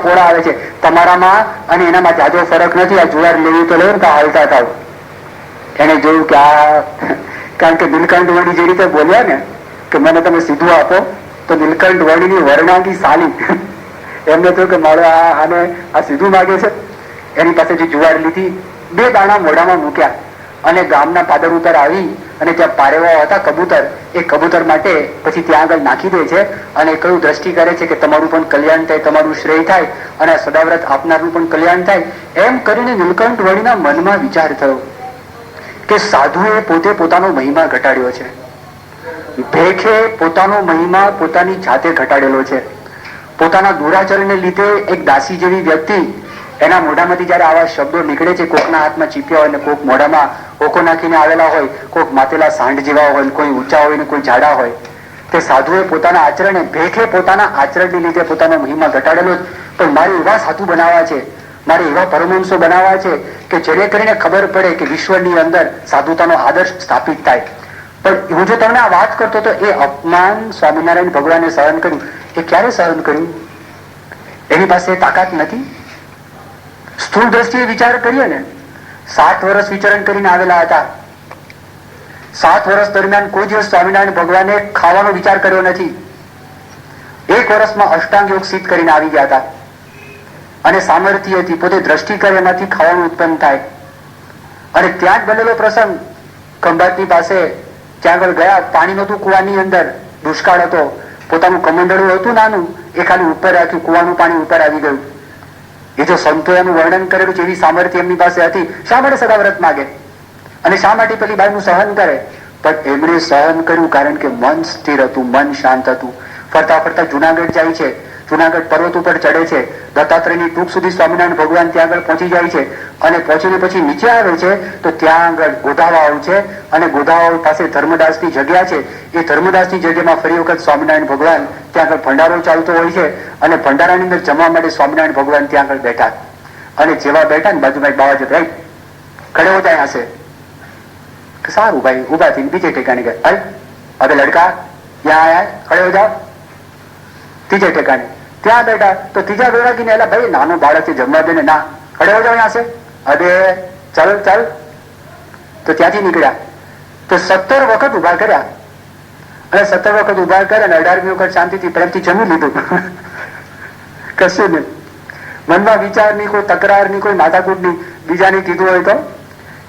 પોળા આવે છે. તમારામાં અને એનામાં જાજો ફરક નથી. આ જુવાર લેવી તો લેવું કે હાલતા થાવ. એને જોયું કે આ, કારણ કે નીલકંઠ વળી જે રીતે બોલ્યા ને કે મને તમે સીધું આપો, તો નીલકંઠ વળીની વર્ણાંગી સાલી એમને થયું કે મારો આને આ સીધું માગે છે. એની પાસેથી જુવાર લીધી, 2 દાણા મોઢામાં મૂક્યા અને ગામના પાદર ઉપર આવી અને ત્યાં પારેવા હતા કબૂતર, એ કબૂતર માટે પછી ત્યાં આગળ નાખી દે છે અને કયું દ્રષ્ટિ કરે છે કે તમારું પણ કલ્યાણ થાય, તમારું શ્રેય થાય અને સદાવ્રત આપનારનું પણ કલ્યાણ થાય. એમ કરીને નીલકંઠ વળીના મનમાં વિચાર થયો કે સાધુએ પોતે પોતાનો મહિમા ઘટાડ્યો છે, ભેખે પોતાનો મહિમા પોતાની જાતે ઘટાડેલો છે. પોતાના દુરાચરણને લીધે એક દાસી જેવી વ્યક્તિ, એના મોઢામાંથી જયારે આવા શબ્દો નીકળે છે, કોકના હાથમાં ચીપ્યા હોય ને કોક મોઢામાં ઓકો નાખીને આવેલા હોય, કોક માતેલા સાંઢ જેવા હોય, કોઈ ઊંચા હોય ને કોઈ જાડા હોય, તે સાધુએ પોતાના આચરણે, ભેખે પોતાના આચરણને લીધે પોતાનો મહિમા ઘટાડેલો. પણ મારે એવા સાધુ બનાવવા છે, મારે એવા પરમહંસો બનાવવા છે કે જેને કરીને ખબર પડે કે વિશ્વની અંદર સાધુતાનો આદર્શ સ્થાપિત થાય. પણ હું જો તમને આ વાત કરતો તો એ અપમાન સ્વામિનારાયણ ભગવાને સહન કર્યું. એ ક્યારે સહન કર્યું? એની પાસે તાકાત નથી. સ્થૂળ દ્રષ્ટિએ વિચાર કરીએ ને, 7 વર્ષ વિચરણ કરીને આવેલા હતા. 7 વર્ષ દરમિયાન કોઈ દિવસ સ્વામિનારાયણ ભગવાને ખાવાનો વિચાર કર્યો નથી. 1 વર્ષમાં અષ્ટાંગ યોગ સિદ્ધ કરીને આવી ગયા હતા અને સામર્થ્ય હતી, પોતે દ્રષ્ટિ કરે એમાંથી ખાવાનું ઉત્પન્ન થાય. અને ત્યાં જ બનેલો પ્રસંગ, ખંભાતની પાસે ત્યાં આગળ ગયા, પાણી નહોતું કુવાની અંદર, દુષ્કાળ હતો, પોતાનું કમંડળું હતું નાનું, એ ખાલી ઉપર રાખ્યું, કુવાનું પાણી ઉપર આવી ગયું. એ જો સંતો એનું વર્ણન કરેલું છે, એવી સામર્થ્ય એમની પાસે હતી. શા માટે સદાવ્રત માગે અને શા માટે પેલી બાઈનું સહન કરે? પણ એમણે સહન કર્યું કારણ કે મન સ્થિર હતું, મન શાંત હતું. ફરતા ફરતા જુનાગઢ જાય છે, જુનાગઢ પર્વત ઉપર ચડે છે, દત્તાત્રેયની ટૂંક સુધી સ્વામિનારાયણ ભગવાન ત્યાં આગળ પહોંચી જાય છે અને પહોંચીને પછી નીચે આવે છે તો ત્યાં આગળ ગોધાવાવ છે અને ગોધાવાવ પાસે ધર્મદાસની જગ્યા છે. એ ધર્મદાસની જગ્યામાં ફરી વખત સ્વામિનારાયણ ભગવાન ત્યાં આગળ ભંડારો ચાલતો હોય છે અને ભંડારાની અંદર જમવા માટે સ્વામિનારાયણ ભગવાન ત્યાં આગળ બેઠા. અને જેવા બેઠા ને બાજુમાં એક બાવા જતા, ખડે હો જાય હશે, સારું ભાઈ, ઉભા થઈને બીજે ઠેકાણે ગયા, હવે લડકા યહાં આયા, ખડે હો જાઓ. ત્રીજે ઠેકાણે ત્યાં બેઠા તો ત્રીજા વેરાગીને એલા ભાઈ નાનો બાળક છે, જમવા દે ને, ના ખડે હો જાઓ યહાં સે, અરે ચાલ ચાલ. તો ત્યાંથી નીકળ્યા તો 17 વખત ઉભા કર્યા અને 17 વખત ઉભા કર્યા અને 18મી વખત શાંતિથી પ્રેમથી જમી લીધું. કશું નહીં, મનમાં વિચાર નહીં, કોઈ તકરાર નહીં, કોઈ માથાકૂટ નહીં. બીજાને કીધું હોય તો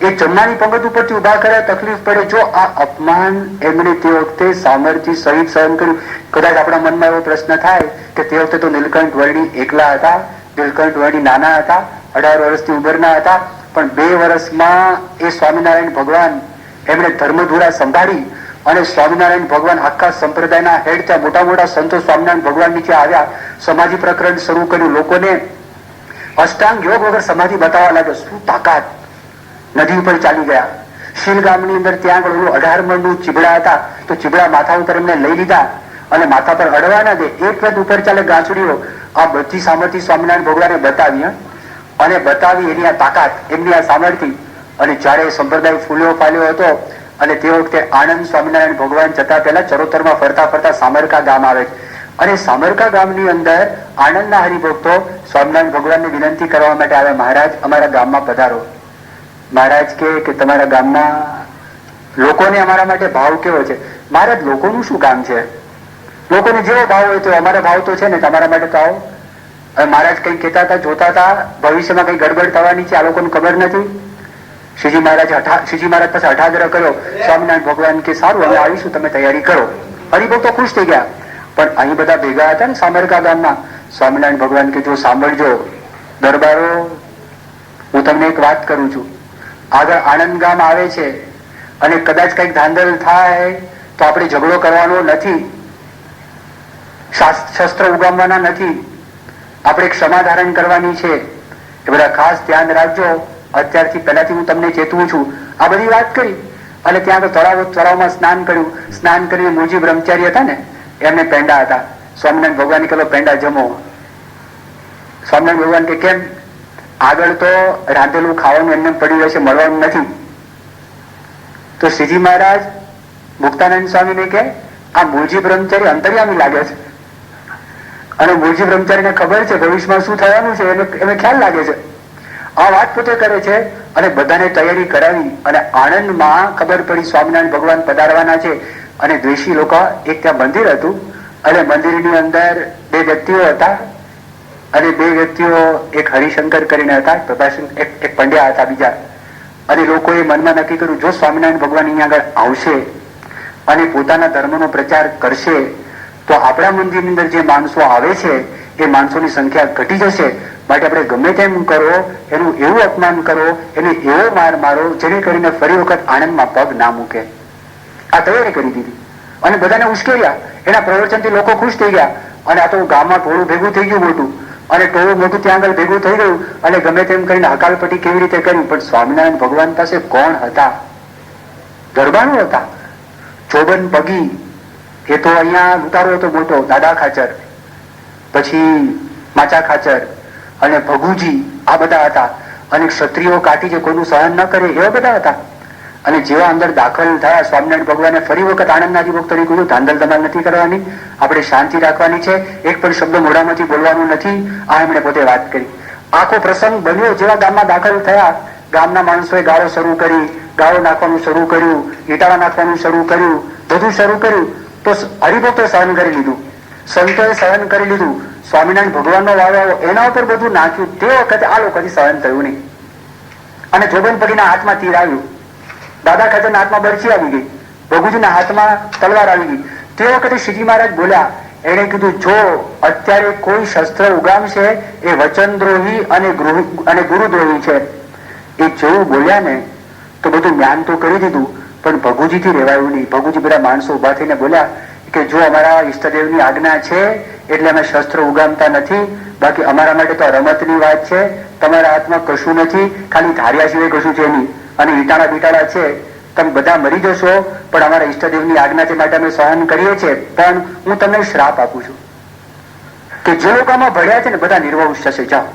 એ જમવાની પંગત ઉપરથી ઉભા કર્યા, તકલીફ પડે. જો આ અપમાન એમણે તે વખતે સામર્થ્ય સહિત સહન કર્યું. કદાચ આપણા મનમાં એવો પ્રશ્ન થાય કે તે વખતે તો નીલકંઠ વર્ણી એકલા હતા, નીલકંઠ વર્ણી નાના હતા, 18 વર્ષથી ઉંમરના હતા, પણ 2 વર્ષમાં એ સ્વામિનારાયણ ભગવાન એમણે ધર્મધુરા સંભાળી અને સ્વામિનારાયણ ભગવાન આખા સંપ્રદાયના હેડ ત્યાં મોટા મોટા સંતો સ્વામિનારાયણ ભગવાન નીચે આવ્યા, સમાધિ પ્રકરણ શરૂ કર્યું, લોકોને અષ્ટાંગ યોગ વગર સમાધિ બતાવવા લાગ્યો. શું તાકાત! નદી ઉપર ચાલી ગયા. શીલ ગામની અંદર ત્યાં આગળ 18 મણનું ચીબડા હતા, તો ચીબડા માથા ઉપર એમને લઈ લીધા અને માથા પર અડવા ના દે, એક વખત ઉપર ચાલે ગાંસડીઓ. આ બધી સામર્થ્ય સ્વામિનારાયણ ભગવાને બતાવી અને બતાવી એની આ તાકાત, એમની આ સામર્થ્ય. અને જયારે સંપ્રદાય ફૂલ્યો ફાલ્યો હતો અને તે વખતે આનંદ સ્વામિનારાયણ ભગવાન જતા પહેલા ચરોતરમાં ફરતા ફરતા સામરકા ગામ આવે છે અને સામરકા ગામની અંદર આનંદના હરિભક્તો સ્વામિનારાયણ ભગવાનને વિનંતી કરવા માટે આવે, મહારાજ અમારા ગામમાં પધારો. મહારાજ કે તમારા ગામના લોકોને અમારા માટે ભાવ કેવો છે? મહારાજ લોકોનું શું કામ છે, લોકોને જેવો ભાવ હોય તો અમારા ભાવ તો છે ને, તમારા માટે તો આવો. હવે મહારાજ કઈ કહેતા હતા, જોતા હતા ભવિષ્યમાં કઈ ગડબડ થવાની છે, આ લોકોને ખબર નથી. શ્રીજી મહારાજ પાસે અઠાગ્રહ કર્યો. સ્વામિનારાયણ ભગવાન કે સારું, અમે આવીશું, તમે તૈયારી કરો. હરિભક્તો ખુશ થઈ ગયા. પણ અહીં બધા ભેગા હતા ને સામરકા ગામમાં. સ્વામિનારાયણ ભગવાન કે જો સાંભળજો દરબારો, હું તમને એક વાત કરું છું, આગળ આનંદ ગામ આવે છે અને કદાચ કઈક ધાંધલ થાય તો આપણે ઝઘડો કરવાનો નથી, શસ્ત્ર ઉગામવાના નથી, આપણે ક્ષમાધારણ કરવાની છે. એ બધા ખાસ ધ્યાન રાખજો. અત્યારથી પહેલાથી હું તમને ચેતવું છું. આ બધી વાત કરી અને ત્યાં આગળ તળાવમાં સ્નાન કર્યું. સ્નાન કરીને મોજી બ્રહ્મચારી હતા ને, એમને પેંડા હતા. સ્વામિનારાયણ ભગવાન કહ્યું પેંડા જમો. સ્વામિનારાયણ ભગવાન કે કેમ? આગળ તો રાંધેલું ખાવાનું એમને પડ્યું રહેશે, મળવાનું નથી. તો શ્રીજી મહારાજ મુક્તાનંદ સ્વામીને કે આ મોજી બ્રહ્મચારી અંતર્યામી લાગે છે અને મૂળજી બ્રહ્મચારીને ખબર છે ભવિષ્યમાં શું થવાનું છે, એને ખ્યાલ લાગે છે. આ વાત પોતે કરે છે અને બધાને તૈયારી કરાવી અને આણંદમાં ખબર પડી સ્વામિનારાયણ ભગવાન પધારવાના છે. અને દ્વેષી લોકો, એક ત્યાં મંદિર હતું અને મંદિરની અંદર બે વ્યક્તિઓ હતા અને બે વ્યક્તિઓ, એક હરિશંકર કરીને હતા, એક પંડ્યા હતા બીજા. અને લોકોએ મનમાં નક્કી કર્યું, જો સ્વામિનારાયણ ભગવાન અહીંયા આગળ આવશે અને પોતાના ધર્મનો પ્રચાર કરશે તો આપણા મંદિરની અંદર જે માણસો આવે છે એ માણસોની સંખ્યા ઘટી જશે. માટે આપણે ગમે તેમ કરો, એનું એવું અપમાન કરો, એને એવો માર મારો જેને કરીને ફરી વખત આણંદમાં પગ ના મૂકે. આ તૈયારી કરી દીધી અને બધાને ઉશ્કેર્યા. એના પ્રવચનથી લોકો ખુશ થઈ ગયા અને આ તો ગામમાં ટોળું ભેગું થઈ ગયું મોટું, અને ટોળું મોટું ત્યાં આગળ ભેગું થઈ ગયું અને ગમે તેમ કરીને હકાલપટ્ટી કેવી રીતે કરી. પણ સ્વામિનારાયણ ભગવાન પાસે કોણ હતા? દરબારો હતા. ચોબન પગી, એ તો અહીંયા ઉતારો હતો મોટો, દાદા ખાચર, પછી માચા ખાચર અને ભગુજી, આ બધા હતા. અને ક્ષત્રિયો કાઢી જે કોઈનું સહન ન કરે એવા બધા હતા. અને જેવા અંદર દાખલ થયા, સ્વામિનારાયણ ભગવાને ફરી વખત આનંદના ભક્તોને કહ્યું, ધાંધલ તમારે નથી કરવાની, આપણે શાંતિ રાખવાની છે, એક પણ શબ્દ મોઢામાંથી બોલવાનું નથી. આ એમણે પોતે વાત કરી. આખો પ્રસંગ બન્યો. જેવા ગામમાં દાખલ થયા, ગામના માણસોએ ગાળો શરૂ કરી, ગાળો નાખવાનું શરૂ કર્યું, ઈટાળા નાખવાનું શરૂ કર્યું, બધું શરૂ કર્યું. તો હરિભક્તોએ સહન કરી લીધું, સંતોએ સહન કરી લીધું. સ્વામિનારાયણ ભગવાનનો વારો આવ્યો, એના ઉપર બધું નાખ્યું. તે વખતે આ લોકોથી સહન થયું નહીં અને જોબન પગીના હાથમાં તીર આવ્યું, દાદા ખાચરના હાથમાં બરછી આવી ગઈ, ભગુજીના હાથમાં તલવાર આવી ગઈ. તે વખતે શ્રીજી મહારાજ બોલ્યા, એને કીધું, જો અત્યારે કોઈ શસ્ત્ર ઉગામશે એ વચનદ્રોહી અને ગુરુદ્રોહી છે. એ જેવું બોલ્યા ને તો બધું જ્ઞાન તો કરી દીધું, પણ ભગુજીથી રહેવાયું નહીં. ભગુજી બધા માણસો ઉભા થઈને બોલ્યા કે જો અમારા ઈષ્ટદેવની આજ્ઞા છે એટલે અમે શસ્ત્ર ઉગામતા નથી, બાકી અમારા માટે તો રમતની વાત છે. તમારા હાથમાં કશું નથી, ખાલી ધાર્યા સિવાય કશું છે નહીં, અને ઈટાળા બીટાળા છે, તમે બધા મરી જશો, પણ અમારા ઈષ્ટદેવની આજ્ઞા છે માટે અમે સહન કરીએ છીએ. પણ હું તમને શ્રાપ આપું છું કે જે લોકોમાં ભળ્યા છે ને બધા નિર્વંશ થશે. જાઓ.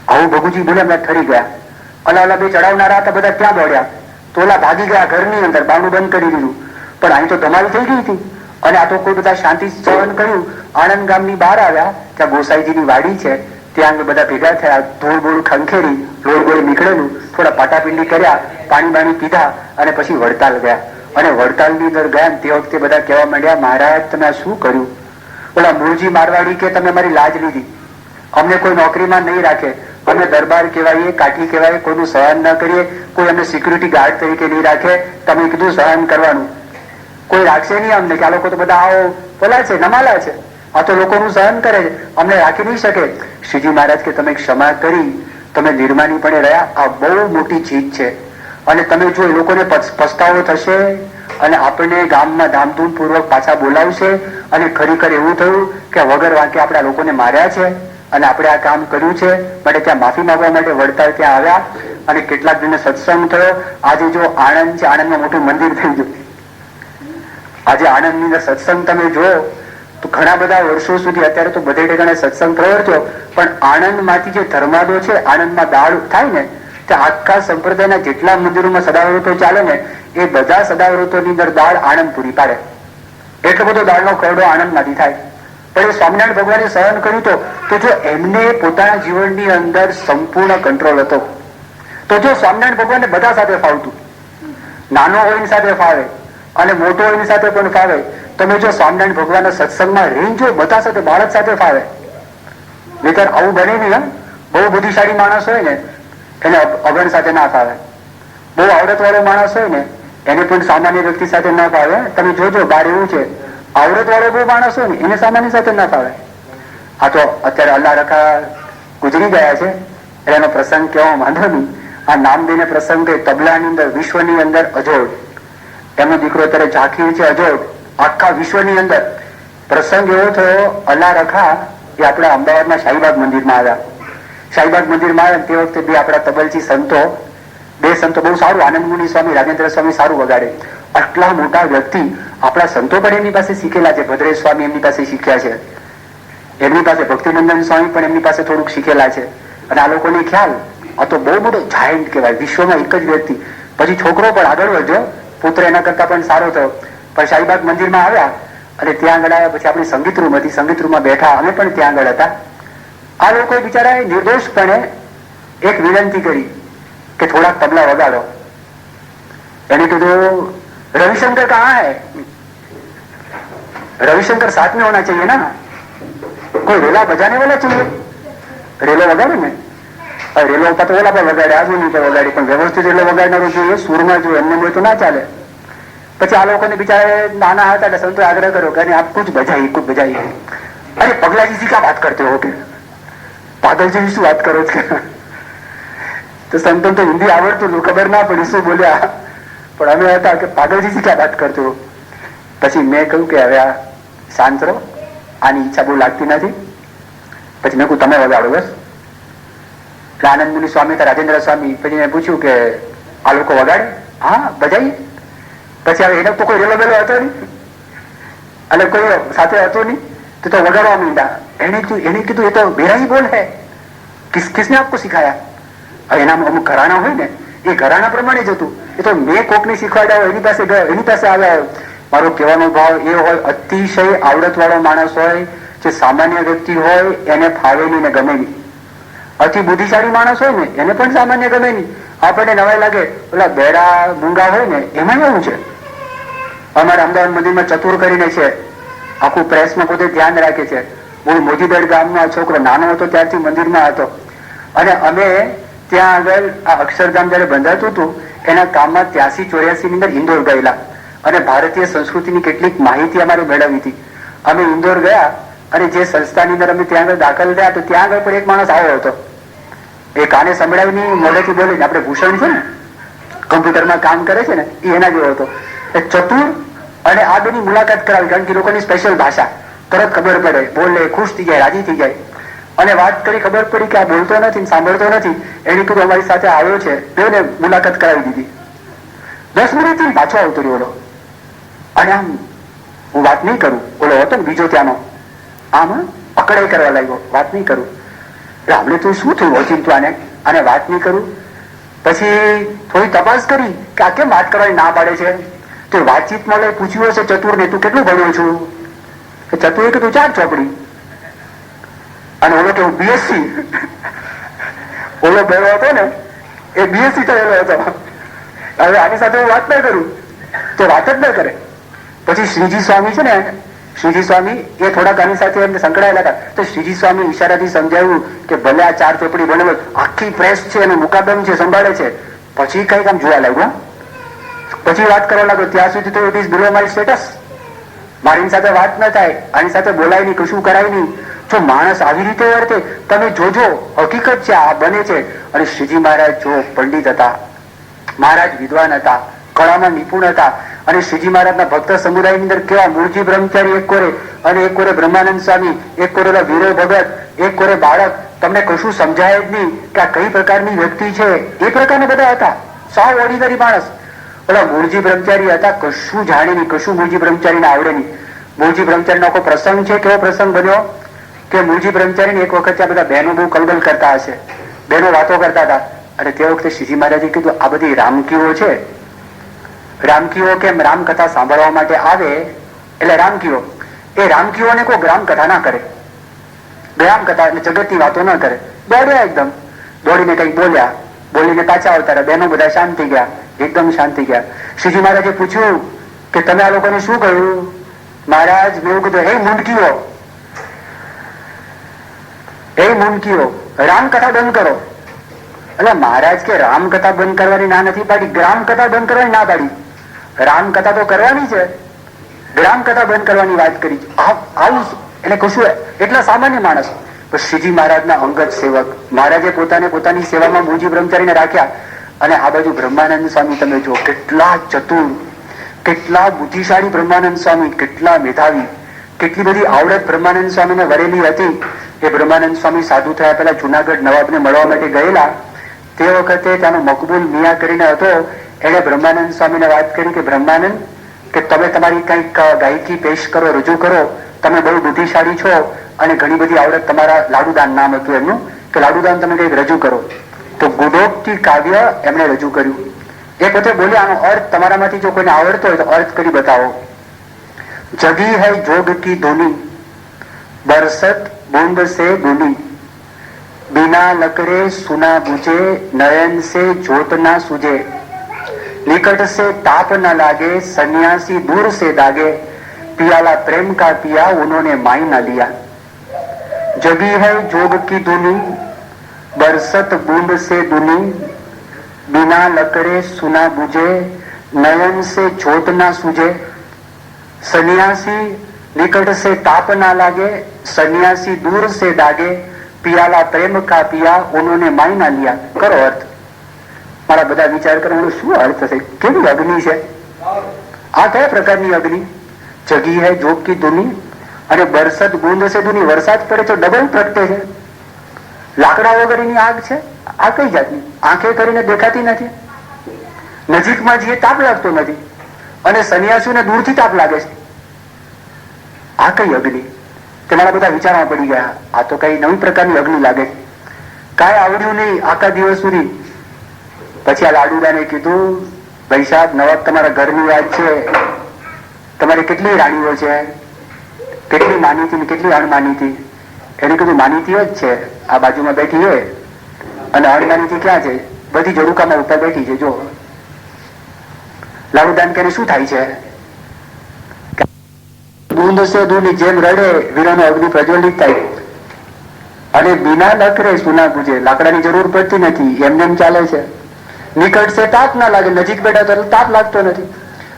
આવું ભગુજી બોલે, અમે ઠરી ગયા. અલા બે ચડાવનારા હતા બધા ક્યાં દોડ્યા, તો ઓલા ભાગી ગયા ઘરની અંદર, બારણું બંધ કરી દીધું. પણ અહીં તો ધમાલ થઈ ગઈ હતી અને આ તો કોઈ બધા શાંતિ સહન કર્યું. આણંદ ગામની બહાર આવ્યા, ત્યાં ગોસાઈજીની વાડી છે, ત્યાં બધા ભેગા થયા, ધૂળ બોળ ખંખેરી, લોળ ગોળ નીકળેલું, થોડા પાટાપિંડી કર્યા, પાણી બાણી પીધા અને પછી વડતાલ ગયા. અને વડતાલની અંદર ગયા તે વખતે બધા કહેવા માંડ્યા, મહારાજ તમે શું કર્યું? ઓલા મૂળજી મારવાડી કે તમે મારી લાજ લીધી, અમને કોઈ નોકરીમાં નહીં રાખે, અમે દરબાર કહેવાય, કાઠી કહેવાય, કોઈનું સહન ન કરીએ, કોઈ અમને સિક્યુરિટી ગાર્ડ તરીકે નહીં રાખે, તમે કીધું સહન કરવાનું, કોઈ રાખશે નહીં અમને, કે આ લોકો તો બધા આવો બોલા છે, નમાલા છે, આ તો લોકોનું સહન કરે છે, અમને રાખી નહીં શકે. શ્રીજી મહારાજ કે તમે ક્ષમા કરી, તમે નિર્માનીપણે રહ્યા, આ બહુ મોટી જીત છે. અને તમે જો એ લોકોને પસ્તાવો થશે અને આપણને ગામમાં ધામધૂમ પૂર્વક પાછા બોલાવશે અને ખરેખર એવું થયું કે વગર વાંકે આપણા લોકોને માર્યા છે અને આપણે આ કામ કર્યું છે, માટે ત્યાં માફી માંગવા માટે વડતાલ ત્યાં આવ્યા અને કેટલાક દિને સત્સંગ થયો. આજે જો આણંદ છે, આણંદમાં મોટું મંદિર થઈ ગયું. આજે આણંદની અંદર સત્સંગ તમે જો તો ઘણા બધા વર્ષો સુધી અત્યારે તો બધે ઠેકાણે સત્સંગ પ્રવર્ત્યો, પણ આણંદમાંથી જે ધર્માદો છે, આણંદમાં દાળ થાય ને, તે આખા સંપ્રદાયના જેટલા મંદિરોમાં સદાવ્રતો ચાલે ને એ બધા સદાવ્રતોની અંદર દાળ આણંદ પૂરી પાડે. એટલો બધો દાળનો ખરડો આણંદમાંથી થાય. પણ એ સ્વામિનારાયણ ભગવાને સહન કર્યું તો જો એમને પોતાના જીવનની અંદર સંપૂર્ણ કંટ્રોલ હતો, તો જો સ્વામિનારાયણ ભગવાનને બધા સાથે ફાવતું, નાનો હોય એની સાથે ફાવે અને મોટો હોય એની સાથે પણ ફાવે. તમે જો સ્વામિનારાયણ ભગવાનના સત્સંગમાં રહીને જો બધા સાથે, બાળક સાથે ફાવે, નહીતર આવું બને નહીં. બહુ બુદ્ધિશાળી માણસ હોય ને એને અગણ સાથે ના ફાવે, બહુ આવડત વાળો માણસ હોય ને એને પણ સામાન્ય વ્યક્તિ સાથે ના ફાવે. તમે જોજો બહાર એવું છે, આવડત વાળો બહુ માણસ હોય ને એને સામાન્ય સાથે ના ફાવે. આ તો અત્યારે અલ્લાહ રખા ગુજરી ગયા છે એટલે એનો પ્રસંગ કહેવા વાંધો નહીં. આ નામદેને પ્રસંગ તબલાની અંદર વિશ્વની અંદર અજોડ, એમનો દીકરો અત્યારે ઝાંખી છે અજોડ, આખા વિશ્વની અંદર પ્રસંગ એવો થયો. અલ્લાહ રખા એ આપણા અમદાવાદના શાહીબાગ મંદિરમાં આવ્યા. શાહીબાગ મંદિરમાં આવ્યા તે વખતે બે આપણા તબલચી સંતો, બે સંતો બહુ સારું, આનંદ મુનિ સ્વામી, રાજેન્દ્ર સ્વામી સારું વગાડે. આટલા મોટા વ્યક્તિ આપણા સંતો પણ એમની પાસે શીખેલા છે. ભદ્રેશ સ્વામી એમની પાસે શીખ્યા છે, એમની પાસે ભક્તિનંદન સ્વામી પણ એમની પાસે થોડુંક શીખેલા છે. અને આ લોકોને ખ્યાલ, આ તો બહુ મોટો જાયન્ટ કહેવાય, વિશ્વમાં એક જ વ્યક્તિ. પછી છોકરો પણ આગળ વધ્યો, પુત્ર એના કરતા પણ સારો થયો. પણ શાહીબાગ મંદિરમાં આવ્યા અને ત્યાં આગળ આવ્યા પછી આપણી સંગીત રૂમ હતી, સંગીત રૂમમાં બેઠા, અમે પણ ત્યાં આગળ હતા. આ લોકોએ બિચારાએ નિર્દોષપણે એક વિનંતી કરી કે થોડાક તબલા વગાડો. એને કીધું रविशंकर कहाँ है? रविशंकर साथ में होना चाहिए ना, कोई रेला बजाने वाला चाहिए. रेलो वगाड़े ને, રેલો ઉપર તો ઓલા પર વગાડે, આજુ પર વગાડે, પણ વ્યવસ્થિત રેલો વગાડનારો જોઈએ, સુરમાં જોઈએ, એમને હોય તો ના ચાલે. પછી આ લોકોને બિચારે નાના હતા એટલે સંતો આગ્રહ કર્યો કે આપ કુછ બજાઈએ, કુછ બજાઈએ. અરે પગલાજી જી કા વાત કરતે હો કે પાગલજી શું વાત કરો છો? તો સંતો તો હિન્દી આવડતું, ખબર ના પડી શું બોલ્યા, પણ અમે હતા કે પાગલજી જી ક્યાં વાત કરતો. પછી મેં કહ્યું કે હવે આ શાંત રહો, આની ઈચ્છા બહુ લાગતી નથી. પછી મેં કહ્યું તમે વગાડો બસ. એટલે આનંદ મુનિ સ્વામી, રાજેન્દ્ર સ્વામી, પછી મેં પૂછ્યું કે આ લોકો વગાડે? હા બજાઈએ. પછી હવે એને તો કોઈ રેલો બેલો હતો નહીં અને કોઈ સાથે હતો નહીં, તો વગાડવા માંડ્યા. એને કીધું એ તો બેરાઈ બોલ હે, કિસને આપકો સિખાયા? હવે એના અમુક ઘરાણા હોય ને, એ ઘરાણા પ્રમાણે જ હતું. એ તો મેં કોકને શીખવાડ્યા હોય, એની પાસે ગયો, એની પાસે આવ્યા. મારો કહેવાનો ભાવ એ હોય, અતિશય આવડત વાળો માણસ હોય, જે સામાન્ય વ્યક્તિ હોય એને ફાવે નહીં ને ગમે નહીં. અતિ બુદ્ધિશાળી માણસ હોય ને એને પણ સામાન્ય ગમે નહીં. આપણને નવાઈ લાગે, ઓલા બેડા મૂંગા હોય ને એમાં એવું છે. અમારા અમદાવાદ મંદિરમાં ચતુર કરીને છે, આખું પ્રેસમાં પોતે ધ્યાન રાખે છે. મૂળ મોજીદડ ગામનો આ છોકરો નાનો હતો ત્યારથી મંદિરમાં હતો, અને અમે ત્યાં આગળ આ અક્ષરધામ જયારે બંધાતું હતું એના કામમાં 83-84 ની અંદર ઇન્દોર ગયેલા, અને ભારતીય સંસ્કૃતિની કેટલીક માહિતી અમારે મેળવી હતી. અમે ઇન્દોર ગયા અને જે સંસ્થાની અંદર અમે ત્યાં આગળ દાખલ થયા તો ત્યાં આગળ પણ એક માણસ આવ્યો હતો. એ કાને સંભળાવીને મોઢેથી બોલીને, આપણે ભૂષણ છે ને કમ્પ્યુટરમાં કામ કરે છે ને, એ એના જેવો હતો. એ ચતુર, અને આ બેની મુલાકાત કરાવી, કારણ કે લોકોની સ્પેશિયલ ભાષા તરત ખબર પડે, બોલે, ખુશ થઈ જાય, રાજી થઈ જાય. અને વાત કરી, ખબર પડી કે આ બોલતો નથી, સાંભળતો નથી. એને કીધું અમારી સાથે આવ્યો છે, બેને મુલાકાત કરાવી દીધી. 10 મિનિટથી પાછો આવતો રહ્યો ઓલો. અને આમ હું વાત નહીં કરું, ઓલો હતો ને બીજો ત્યાંનો, આમ પકડાઈ કરવા લાગ્યો, વાત નહીં કરું. એટલે આપણે તો શું થયું ઓચિંતું આને વાત નહીં કરું. પછી થોડી તપાસ કરી કે આ કેમ વાત કરવાની ના પાડે છે. તો વાતચીતમાં પૂછ્યું હશે ચતુર ને, તું કેટલું ભણ્યો છું? ચતુરે કે તું 4 ચોપડી. અને ઓલો કે બીએસસી. ઓલો બેરો હતો ને એ બીએસસી થયેલો હતો. હવે આની સાથે હું વાત ના કરું તો વાત જ ના કરે. પછી શ્રીજી સ્વામી છે ને, શ્રીજી સ્વામી એ થોડાક આની સાથે એમને સંકળાયેલા હતા. તો શ્રીજી સ્વામી ઈશારાથી સમજાવ્યું કે ભલે આ 4 ચોપડી બનેલો, આખી પ્રેસ છે અને મુકાદમ છે, સંભાળે છે. પછી કઈક આમ જોવા લાગ્યું, પછી વાત કરવા લાગ્યો. ત્યાં સુધી તો it is below my status, મારી સાથે વાત ન થાય, આની સાથે બોલાય નહીં, કશું કરાય નહીં. જો માણસ આવી રીતે વર્તે, તમે જોજો, હકીકત છે, આ બને છે. અને શ્રીજી મહારાજ જો પંડિત હતા, મહારાજ વિદ્વાન હતા, કળામાં નિપુણ હતા. અને શ્રીજી મહારાજના ભક્ત સમુદાયની અંદર કેવા મૂળજી બ્રહ્મચારી એક કોરે, અને એક કોરે બ્રહ્માનંદ સ્વામી, એક કોરે વીરો ભગત, એક કોરે બાળક. તમને કશું સમજાય જ નહીં કે આ કઈ પ્રકારની વ્યક્તિ છે. એ પ્રકારના બધા હતા, સાવ ઓર્ડિનરી માણસ. ઓલા મૂળજી બ્રહ્મચારી હતા, કશું જાણે નહીં, કશું મૂળજી બ્રહ્મચારીને આવડે નહીં. મૂળજી બ્રહ્મચારીનો કોઈ પ્રસંગ છે, કેવો પ્રસંગ બન્યો કે મૂળજી બ્રહ્મચારીને એક વખત આ બધા બહેનો બહુ કલબલ કરતા હશે, બહેનો વાતો કરતા હતા. અને તે વખતે શ્રીજી મહારાજે કીધું આ બધી રામકીઓ છે, રામકીઓ કેમ રામકથા સાંભળવા માટે આવે, એટલે રામકીઓ, એ રામકીઓને કોઈ ગ્રામકથા ના કરે, ગ્રામકથા એટલે જગતની વાતો ના કરે. દોડ્યા એકદમ, દોડીને કઈક બોલ્યા, બોલીને પાછા આવતા રહ્યા. બહેનો બધા શાંત થઈ ગયા, એકદમ શાંત થઈ ગયા. શ્રીજી મહારાજે પૂછ્યું કે તમે આ લોકોને શું કહ્યું? મહારાજ મેં એવું કીધું, હે મૂંઢકીઓ, હે મૂંઢકીઓ, રામકથા બંધ કરો. એટલે મહારાજ કે રામકથા બંધ કરવાની ના નથી પાડી, ગ્રામકથા બંધ કરવાની ના પાડી. રામકથા તો કરવાની છે, ગ્રામકથા બંધ કરવાની વાત કરી. આવું એટલે કશું એટલા સામાન્ય માણસ. શ્રીજી મહારાજના અંગત સેવક, મહારાજે પોતાની સેવામાં મૂળજી બ્રહ્મચારીને રાખ્યા. અને આ બાજુ બ્રહ્માનંદ સ્વામી તમે જો, કેટલા ચતુર, કેટલા બુદ્ધિશાળી બ્રહ્માનંદ સ્વામી, કેટલા મેધાવી, કેટલી બધી આવડત બ્રહ્માનંદ સ્વામીને વરેલી હતી. એ બ્રહ્માનંદ સ્વામી સાધુ થયા પહેલા જુનાગઢ નવાબને મળવા માટે ગયેલા. તે વખતે ત્યાંનો મકબૂલ મિયા કરીને હતો, એને બ્રહ્માનંદ સ્વામીને વાત કરી કે બ્રહ્માનંદ, કે તમે તમારી કંઈક ગાયકી પેશ કરો, રજૂ કરો, તમે બહુ બુદ્ધિશાળી છો અને ઘણી બધી આવડત, તમારા લાડુદાન નામ હતું એમનું, કે લાડુદાન તમે કંઈક રજૂ કરો. તો ગુડોક્તિ કાવ્ય એમણે રજૂ કર્યું. એ પોતે બોલ્યા આનો અર્થ તમારામાંથી જો કોઈને આવડતો હોય તો અર્થ કરી બતાવો. जगी है जोग की धुनी, बरसत बूंद से बुनी, बिना लकड़े सुना बुझे, नयन से ज्योत ना सूझे, निकट से ताप न लागे, सन्यासी दूर से दागे, पियाला प्रेम का पिया उन्होंने माई न लिया। जगी है जोग की धुनी, बरसत बूंद से दुनी, बिना लकड़े सुना बुझे, नयन से ज्योत ना सूझे, सन्यासी निकट से ताप ना लागे, सन्यासी दूर से दागे, पियाला प्रेम का पिया उन्होंने माई ना लिया। करो अर्थ। મારા બધા વિચાર કરવાનો શું અર્થ છે? કેવી અગ્નિ છે આ? કયા પ્રકારની અગ્નિ? જગી હે જોગ કી ધુની અને બરસત બૂંદ સે ધુની, વરસાદ પડે તો ડબલ પ્રગટે છે. લાકડા વગરની આગ છે. આ કઈ જાતની? આંખે કરીને દેખાતી નથી, નજીકમાં જઈએ તાપ લાગતો નથી, અને સન્યાસીઓને દૂરથી તાપ લાગે છે. આ કઈ અગ્નિ? તે મારા બધા વિચારમાં પડી ગયા. આ તો કઈ નવી પ્રકારની અગ્નિ લાગે છે. કાંઈ આવડ્યું નહીં આખા દિવસ સુધી. પછી આ લાડુડાને કીધું, ભાઈ સાહેબ, નવાબ તમારા ઘરની વાત છે, તમારે કેટલી રાણીઓ છે, કેટલી માનીતી ને કેટલી અણમાનીતી? એને કીધું માનીતી જ છે, આ બાજુમાં બેઠી છે, અને અણમાનીતી ક્યાં છે? બધી ઝરૂકામાં ઉપર બેઠી છે. જો લાડુદાન કરીને શું થાય છે? દૂધ છે દૂધની જેમ રડે, વીરાનો અગ્નિ પ્રજ્વલિત થાય, અને બિના લકરે સુના પૂજે, લાકડાની જરૂર પડતી નથી, એમને એમ ચાલે છે. નિકટ से ताप ना लागे, नजीक बैठा तो ताप लागतो નથી,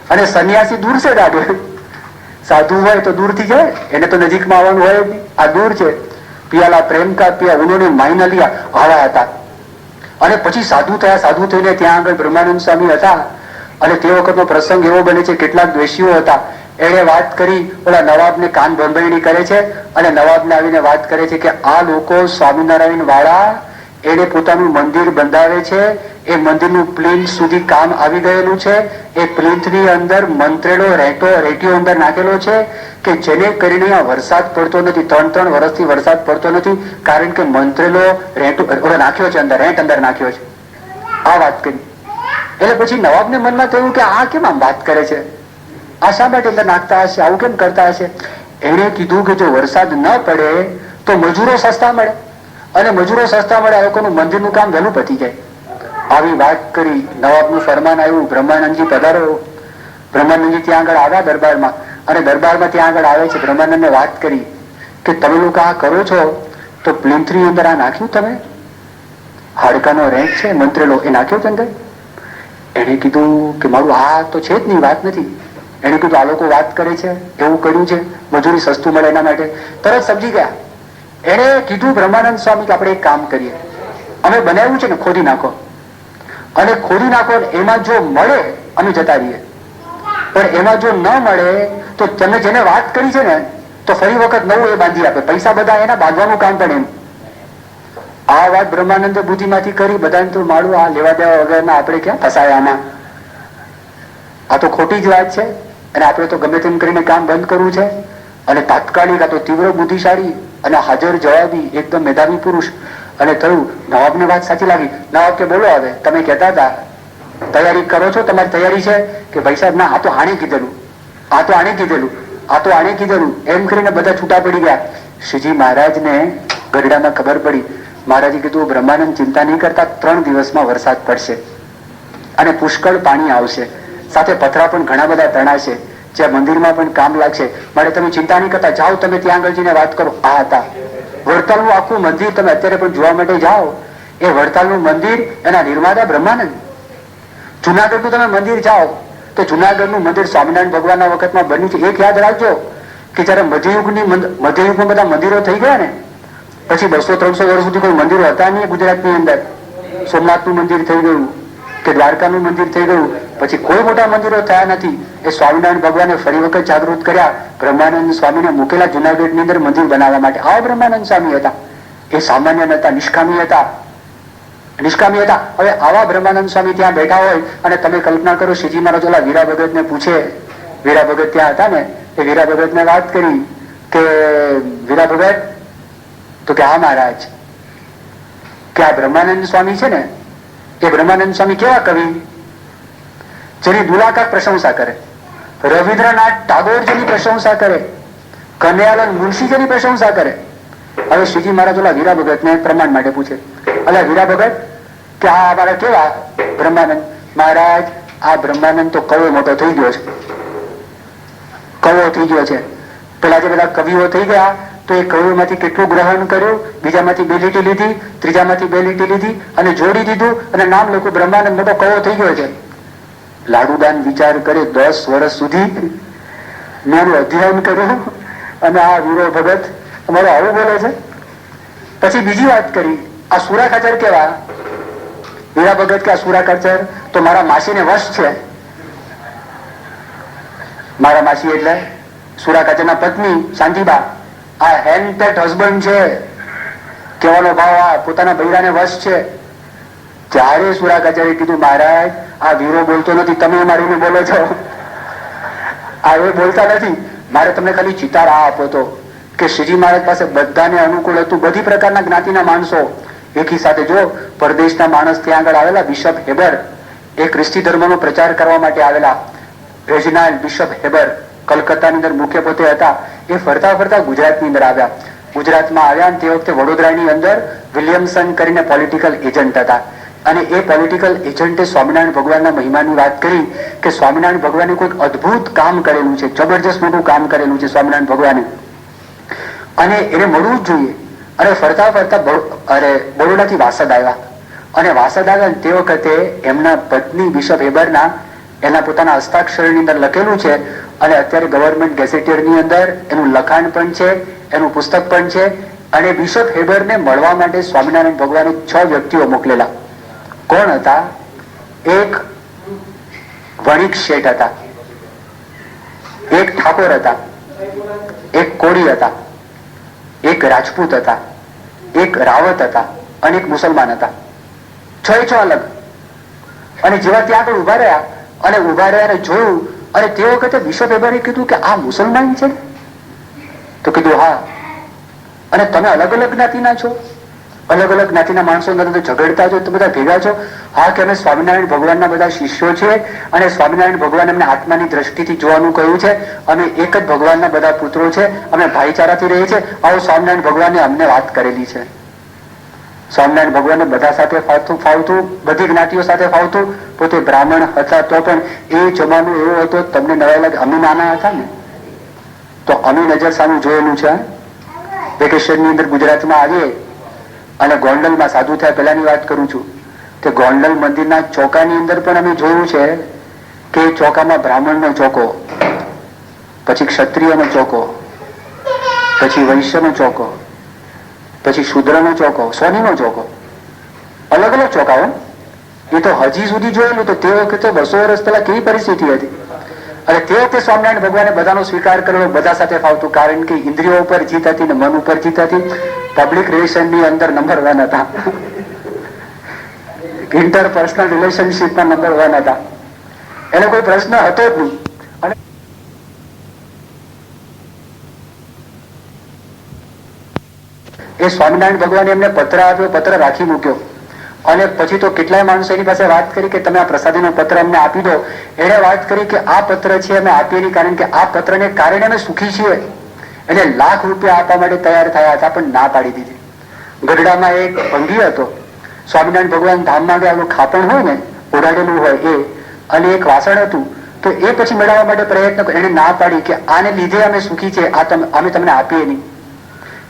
અને સન્યાસી દૂર से લાગે. સાધુ હોય તો દૂરથી જાય, એને તો નજીકમાં આવવાનું હોય નહીં, આ દૂર છે. પિયાલા પ્રેમ કા પિયા ઉन्होंने માઈ ન લિયા, આવા હતા. અને પછી સાધુ થયા. સાધુ થઈને ત્યાં આગળ બ્રહ્માનંદ સ્વામી હતા, અને તે વખતનો પ્રસંગ એવો બને છે, કેટલાક દ્વેષીઓ હતા, એને વાત કરી, ઓલા નવાબને કાન ભંભેરણી કરે છે, અને નવાબને આવીને વાત કરે છે કે આ લોકો સ્વામિનારાયણ વાળા એને પોતાનું મંદિર બંધાવે છે, એ મંદિરનું પ્લિન્થ સુધી કામ આવી ગયેલું છે, એ પ્લિન્થની અંદર મંત્રેલો રેટિયો અંદર નાખેલો છે, કે જેને કરીને અહીંયા વરસાદ પડતો નથી. 3 વર્ષથી વરસાદ પડતો નથી, કારણ કે મંત્રેલો નાખ્યો છે, અંદર રેન્ટ અંદર નાખ્યો છે. આ વાત કરી. એટલે પછી નવાબને મનમાં થયું કે આ કેમ આમ વાત કરે છે, આ શા માટે અંદર નાખતા હશે, આવું કેમ કરતા હશે? એને કીધું કે જો વરસાદ ન પડે તો મજૂરો સસ્તા મળે, અને મજૂરો સસ્તા મળે, આ લોકોનું મંદિરનું કામ વહેલું પતી જાય. આવી વાત કરી. નવાબનું ફરમાન આવ્યું, બ્રહ્માનંદજી પધારો. બ્રહ્માનંદજી ત્યાં આગળ આવ્યા દરબારમાં, અને દરબારમાં ત્યાં આગળ આવે છે. બ્રહ્માનંદને વાત કરી કે તમે લોકો આ કરો છો તો પ્લિન્થની અંદર આ નાખ્યું, તમે હાડકાનો રેંક છે મંત્રેલો, એ નાખ્યો છે અંદર? એને કીધું કે મારું આ તો છે જ નહીં, વાત નથી. એને કીધું આ લોકો વાત કરે છે, એવું કર્યું છે, મજૂરી સસ્તું મળે એના માટે. તરત સમજી ગયા. એને કીધું બ્રહ્માનંદ સ્વામી કે આપણે એક કામ કરીએ, અમે બનાવ્યું છે ને, ખોદી નાખો, અને ખોદી નાખો, એમાં જો મળે અમે જતા રહીએ, પણ એમાં જો ન મળે તો તમે જેને વાત કરી છે ને તો ફરી વખત નવું એ બાંધી આપે, પૈસા બધા એના બાંધવાનું કામ પણ એમ. આ વાત બ્રહ્માનંદે બુદ્ધિમાંથી કરી. બધાને તો માળું આ લેવા દેવા વગરના આપણે ક્યાં ફસાયા આમાં? આ તો ખોટી જ વાત છે, અને આપણે તો ગમે તેમ કરીને કામ બંધ કરવું છે. અને તાત્કાલિક આ તો તીવ્ર બુદ્ધિશાળી અને હાજર જવાબી એકદમ મેધાવી પુરુષ. અને થયું, નવાબને વાત સાચી લાગી. નવાબ કે બોલો, હવે તમે કહેતા હતા તૈયારી કરો છો, તમારી તૈયારી છે? કે ભાઈ સાહેબ ના, આ તો આણે કીધેલું, આ તો આણે કીધેલું, આ તો આણે કીધેલું, એમ કરીને બધા છૂટા પડી ગયા. શ્રીજી મહારાજને ગરડામાં ખબર પડી. મહારાજે કીધું, બ્રહ્માનંદ ચિંતા નહીં કરતા, 3 દિવસમાં વરસાદ પડશે અને પુષ્કળ પાણી આવશે, સાથે પથરા પણ ઘણા બધા તણાશે, જે મંદિરમાં પણ કામ લાગશે, માટે તમે ચિંતા નહીં કરતા, જાઓ તમે ત્યાં આગળ જઈને વાત કરો. આ હતા વડતાલનું આખું મંદિર, તમે અત્યારે પણ જોવા માટે જાઓ, એ વડતાલનું મંદિર, એના નિર્માતા બ્રહ્માનંદ. જુનાગઢનું તમે મંદિર જાઓ તો જુનાગઢનું મંદિર સ્વામિનારાયણ ભગવાનના વખતમાં બન્યું છે. એક યાદ રાખજો કે જયારે મધ્યયુગમાં બધા મંદિરો થઈ ગયા ને, પછી 200-300 વર્ષ સુધી કોઈ મંદિરો હતા નહીં ગુજરાતની અંદર. સોમનાથનું મંદિર થઈ ગયું, કે દ્વારકાનું મંદિર થઈ ગયું, પછી કોઈ મોટા મંદિરો થયા નથી. એ સ્વામિનારાયણ ભગવાને ફરી વખત જાગૃત કર્યા, બ્રહ્માનંદ સ્વામીને મૂકેલા જુનાગઢની અંદર મંદિર બનાવવા માટે. આવા બ્રહ્માનંદ સ્વામી હતા, એ સામાન્ય નતા, નિષ્કામી હતા. હવે આવા બ્રહ્માનંદ સ્વામી ત્યાં બેઠા હોય, અને તમે કલ્પના કરો, શ્રીજી મહારાજ ઓલા વીરા ભગત ને પૂછે, વીરા ભગત ત્યાં હતા ને, એ વીરા ભગત ને વાત કરી કે વીરા ભગત તો કે હા મહારાજ, કે આ બ્રહ્માનંદ સ્વામી છે ને, એ બ્રહ્માનંદ સ્વામી કેવા કવિ, જેની દુલાકાર પ્રશંસા કરે. રવિન્દ્રનાથ ટાગોર જેની પ્રશંસા કરે, કનૈયાલાલ મુનશી જેની પ્રશંસા કરે. હવે શ્રીજી મહારાજ ઓલા વીરા ભગત ને પ્રમાણ માટે પૂછે, અલા વીરા ભગત કે આ અમારા કેવા બ્રહ્માનંદ? મહારાજ આ બ્રહ્માનંદ તો કવો મોટો થઈ ગયો છે, કવો થઈ ગયો છે. પેલા જે બધા કવિઓ થઈ ગયા તો એ કવિઓમાંથી કેટલું ગ્રહણ કર્યું, બીજામાંથી 2 લીટી લીધી, ત્રીજામાંથી 2 લીટી લીધી અને જોડી દીધું અને નામ લખ્યું બ્રહ્માનંદ મોટો કવો થઈ ગયો છે. લાડુદાન વિચાર કરે 10 વર્ષ સુધી મેં એનું અધ્યયન કર્યું અને આ વીરો ભગત અમારો આવું બોલે છે. પછી બીજી વાત કરી, આ સુરાખાચર કેવા? વીરા ભગત કે આ સુરાખાચર તો મારા માસીને વશ છે. મારા માસી એટલે સુરાખાચરના પત્ની શાંતિબા, આ હેન્ડપેક્ડ હસબન્ડ છે. કહેવાનો ભાવ આ પોતાના બૈરાને વશ છે. ત્યારે સુરાખાચાર્ય કીધું, મહારાજ આ વીરો બોલતો નથી, તમે મારીને બોલો છો. આ એ બોલતા નથી. મારે તમને ખાલી ચિતાર આ આપો તો કે શ્રીજી મહારાજ પાસે બધાને અનુકૂળ હતું, બધી પ્રકારના જ્ઞાતિના માણસો એકી સાથે. જો પરદેશના માણસ ત્યાં આગળ આવેલા, બિશપ હેબર એ ખ્રિસ્તી ધર્મનો પ્રચાર કરવા માટે આવેલા, રેજિનાલ્ડ બિશપ હેબર કલકત્તાની અંદર મુખ્ય પોતે હતા. એ ફરતા ફરતા ગુજરાતની અંદર આવ્યા. ગુજરાતમાં આવ્યા અને તે વખતે વડોદરાની અંદર વિલિયમસન કરીને પોલિટિકલ એજન્ટ હતા અને એ પોલિટિકલ એજન્ટે સ્વામિનારાયણ ભગવાનના મહિમાની વાત કરી કે સ્વામિનારાયણ ભગવાને કોઈક અદ્ભુત કામ કરેલું છે, જબરજસ્ત મોટું કામ કરેલું છે સ્વામિનારાયણ ભગવાને, અને એને મળવું જ જોઈએ. અને ફરતા ફરતા બરોડાથી વાસદ આવ્યા અને વાસદ આવ્યા તે વખતે એમના પત્ની બિશપ હેબરના એના પોતાના હસ્તાક્ષરની અંદર લખેલું છે અને અત્યારે ગવર્મેન્ટ ગેઝેટિયરની અંદર એનું લખાણ પણ છે, એનું પુસ્તક પણ છે. અને બિશપ હેબરને મળવા માટે સ્વામિનારાયણ ભગવાને 6 વ્યક્તિઓ મોકલેલા. કોણ હતા? એક વણિક શેઠ હતા, એક ઠાકોર હતા, એક કોળી હતા, એક રાજપૂત હતા, એક રાવત હતા અને એક મુસલમાન હતા. 6 અલગ. અને જેવા ત્યાં આગળ ઉભા રહ્યા અને જોયું અને તે વખતે બિશપ હેબરે કીધું કે આ મુસલમાન છે? તો કીધું હા. અને તમે અલગ અલગ જ્ઞાતિના છો? અલગ અલગ જ્ઞાતિના માણસો ઝઘડતા છો તો બધા ભેગા છો? હા, કે અમે સ્વામિનારાયણ ભગવાનના બધા શિષ્યો છે અને સ્વામિનારાયણ ભગવાન અમને આત્માની દ્રષ્ટિથી જોવાનું કહ્યું છે. અમે એક જ ભગવાનના બધા પુત્રો છે, અમે ભાઈચારાથી રહીએ છીએ. આવો સ્વામિનારાયણ ભગવાને અમને વાત કરેલી છે. સ્વામિનારાયણ ભગવાનને બધા સાથે ફાવતું, બધી જ્ઞાતિઓ સાથે ફાવતું. પોતે બ્રાહ્મણ હતા તો પણ એ જમાનો એવો હતો, તમને નવાઈ લાગે. અમે નાના હતા ને તો અમે નજર સામે જોયેલું છે. વેકેશનની અંદર ગુજરાતમાં આવીએ અને ગોંડલમાં સાધુ થયા પહેલાની વાત કરું છું, કે ગોંડલ મંદિરના ચોકાની અંદર પણ અમે જોયું છે કે ચોકામાં બ્રાહ્મણનો ચોકો, પછી ક્ષત્રિયનો ચોકો, પછી વૈશ્યનો ચોકો, પછી શૂદ્રનો ચોકો, સોનીનો ચોકો, અલગ અલગ ચોકાઓ. એ તો હજી સુધી જોયેલું. તો તે વખતે 200 વર્ષ પહેલા કેવી પરિસ્થિતિ હતી. અને તે વખતે સ્વામિનારાયણ ભગવાને બધાનો સ્વીકાર કરેલો, બધા સાથે ફાવતું. કારણ કે ઇન્દ્રિયો ઉપર જીત હતી ને મન ઉપર જીત હતી. પબ્લિક રિલેશનની અંદર નંબર 1 હતા, ઇન્ટરપર્સનલ રિલેશનશીપમાં નંબર 1 હતા. એને કોઈ પ્રશ્ન હતો જ નહીં. અને એ સ્વામિનારાયણ ભગવાને એમને પત્ર આપ્યો, પત્ર રાખી મૂક્યો. અને પછી તો કેટલાય માણસો એની પાસે વાત કરી કે તમે આ પ્રસાદીનો પત્ર અમને આપી દો. એને વાત કરી કે આ પત્ર છે અમે આપીએ નહીં, કારણ કે આ પત્રને કારણે અમે સુખી છીએ. એને લાખ રૂપિયા આપવા માટે તૈયાર થયા હતા, પણ ના પાડી દીધી. ગઢડામાં એક ભંગી હતો, સ્વામિનારાયણ ભગવાન ધામમાં ગયા, ખાપણ હોય ને ઓડાડેલું હોય એ, અને એક વાસણ હતું. તો એ પછી મેળવવા માટે પ્રયત્ન કર્યો. એને ના પાડી કે આને લીધે અમે સુખી છીએ, અમે તમને આપીએ નહીં.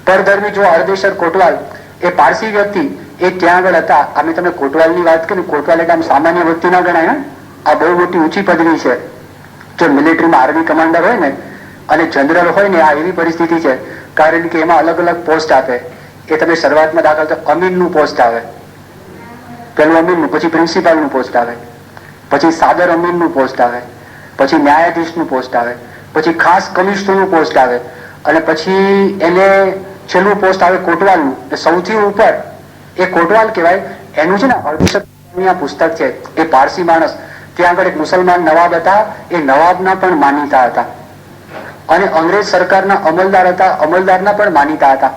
પરધર્મી જો હરદેશર કોટવાલ, એ પારસી વ્યક્તિ, એ ત્યાં આગળ હતા. અમે તમને કોટવાલની વાત કરી. કોટવાલ એટલે આમ સામાન્ય વ્યક્તિ ના ગણાય. આ બહુ મોટી ઊંચી પદવી છે. જો મિલિટરીમાં આર્મી કમાન્ડર હોય ને અને જનરલ હોય ને, આ એવી પરિસ્થિતિ છે. કારણ કે એમાં અલગ અલગ પોસ્ટ આપે. એ તમે શરૂઆતમાં દાખલ તો અમીનનું પોસ્ટ આવે, પેલું અમીનનું, પછી પ્રિન્સિપાલનું પોસ્ટ આવે, પછી સાદર અમીનનું પોસ્ટ આવે, પછી ન્યાયાધીશનું પોસ્ટ આવે, પછી ખાસ કમિશનરનું પોસ્ટ આવે, અને પછી એને છેલ્લું પોસ્ટ આવે કોટવાલનું. સૌથી ઉપર એ કોટવાલ કહેવાય. એનું છે ને અર્ધશતની પુસ્તક છે. એ પારસી માણસ, ત્યાં આગળ એક મુસલમાન નવાબ હતા, એ નવાબના પણ માનીતા હતા. અને અંગ્રેજ સરકારના અમલદાર હતા, અમલદારના પણ માનીતા હતા.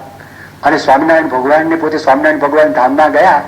અને સ્વામિનારાયણ ભગવાનને પોતે સ્વામિનારાયણ ભગવાન ધામમાં ગયા.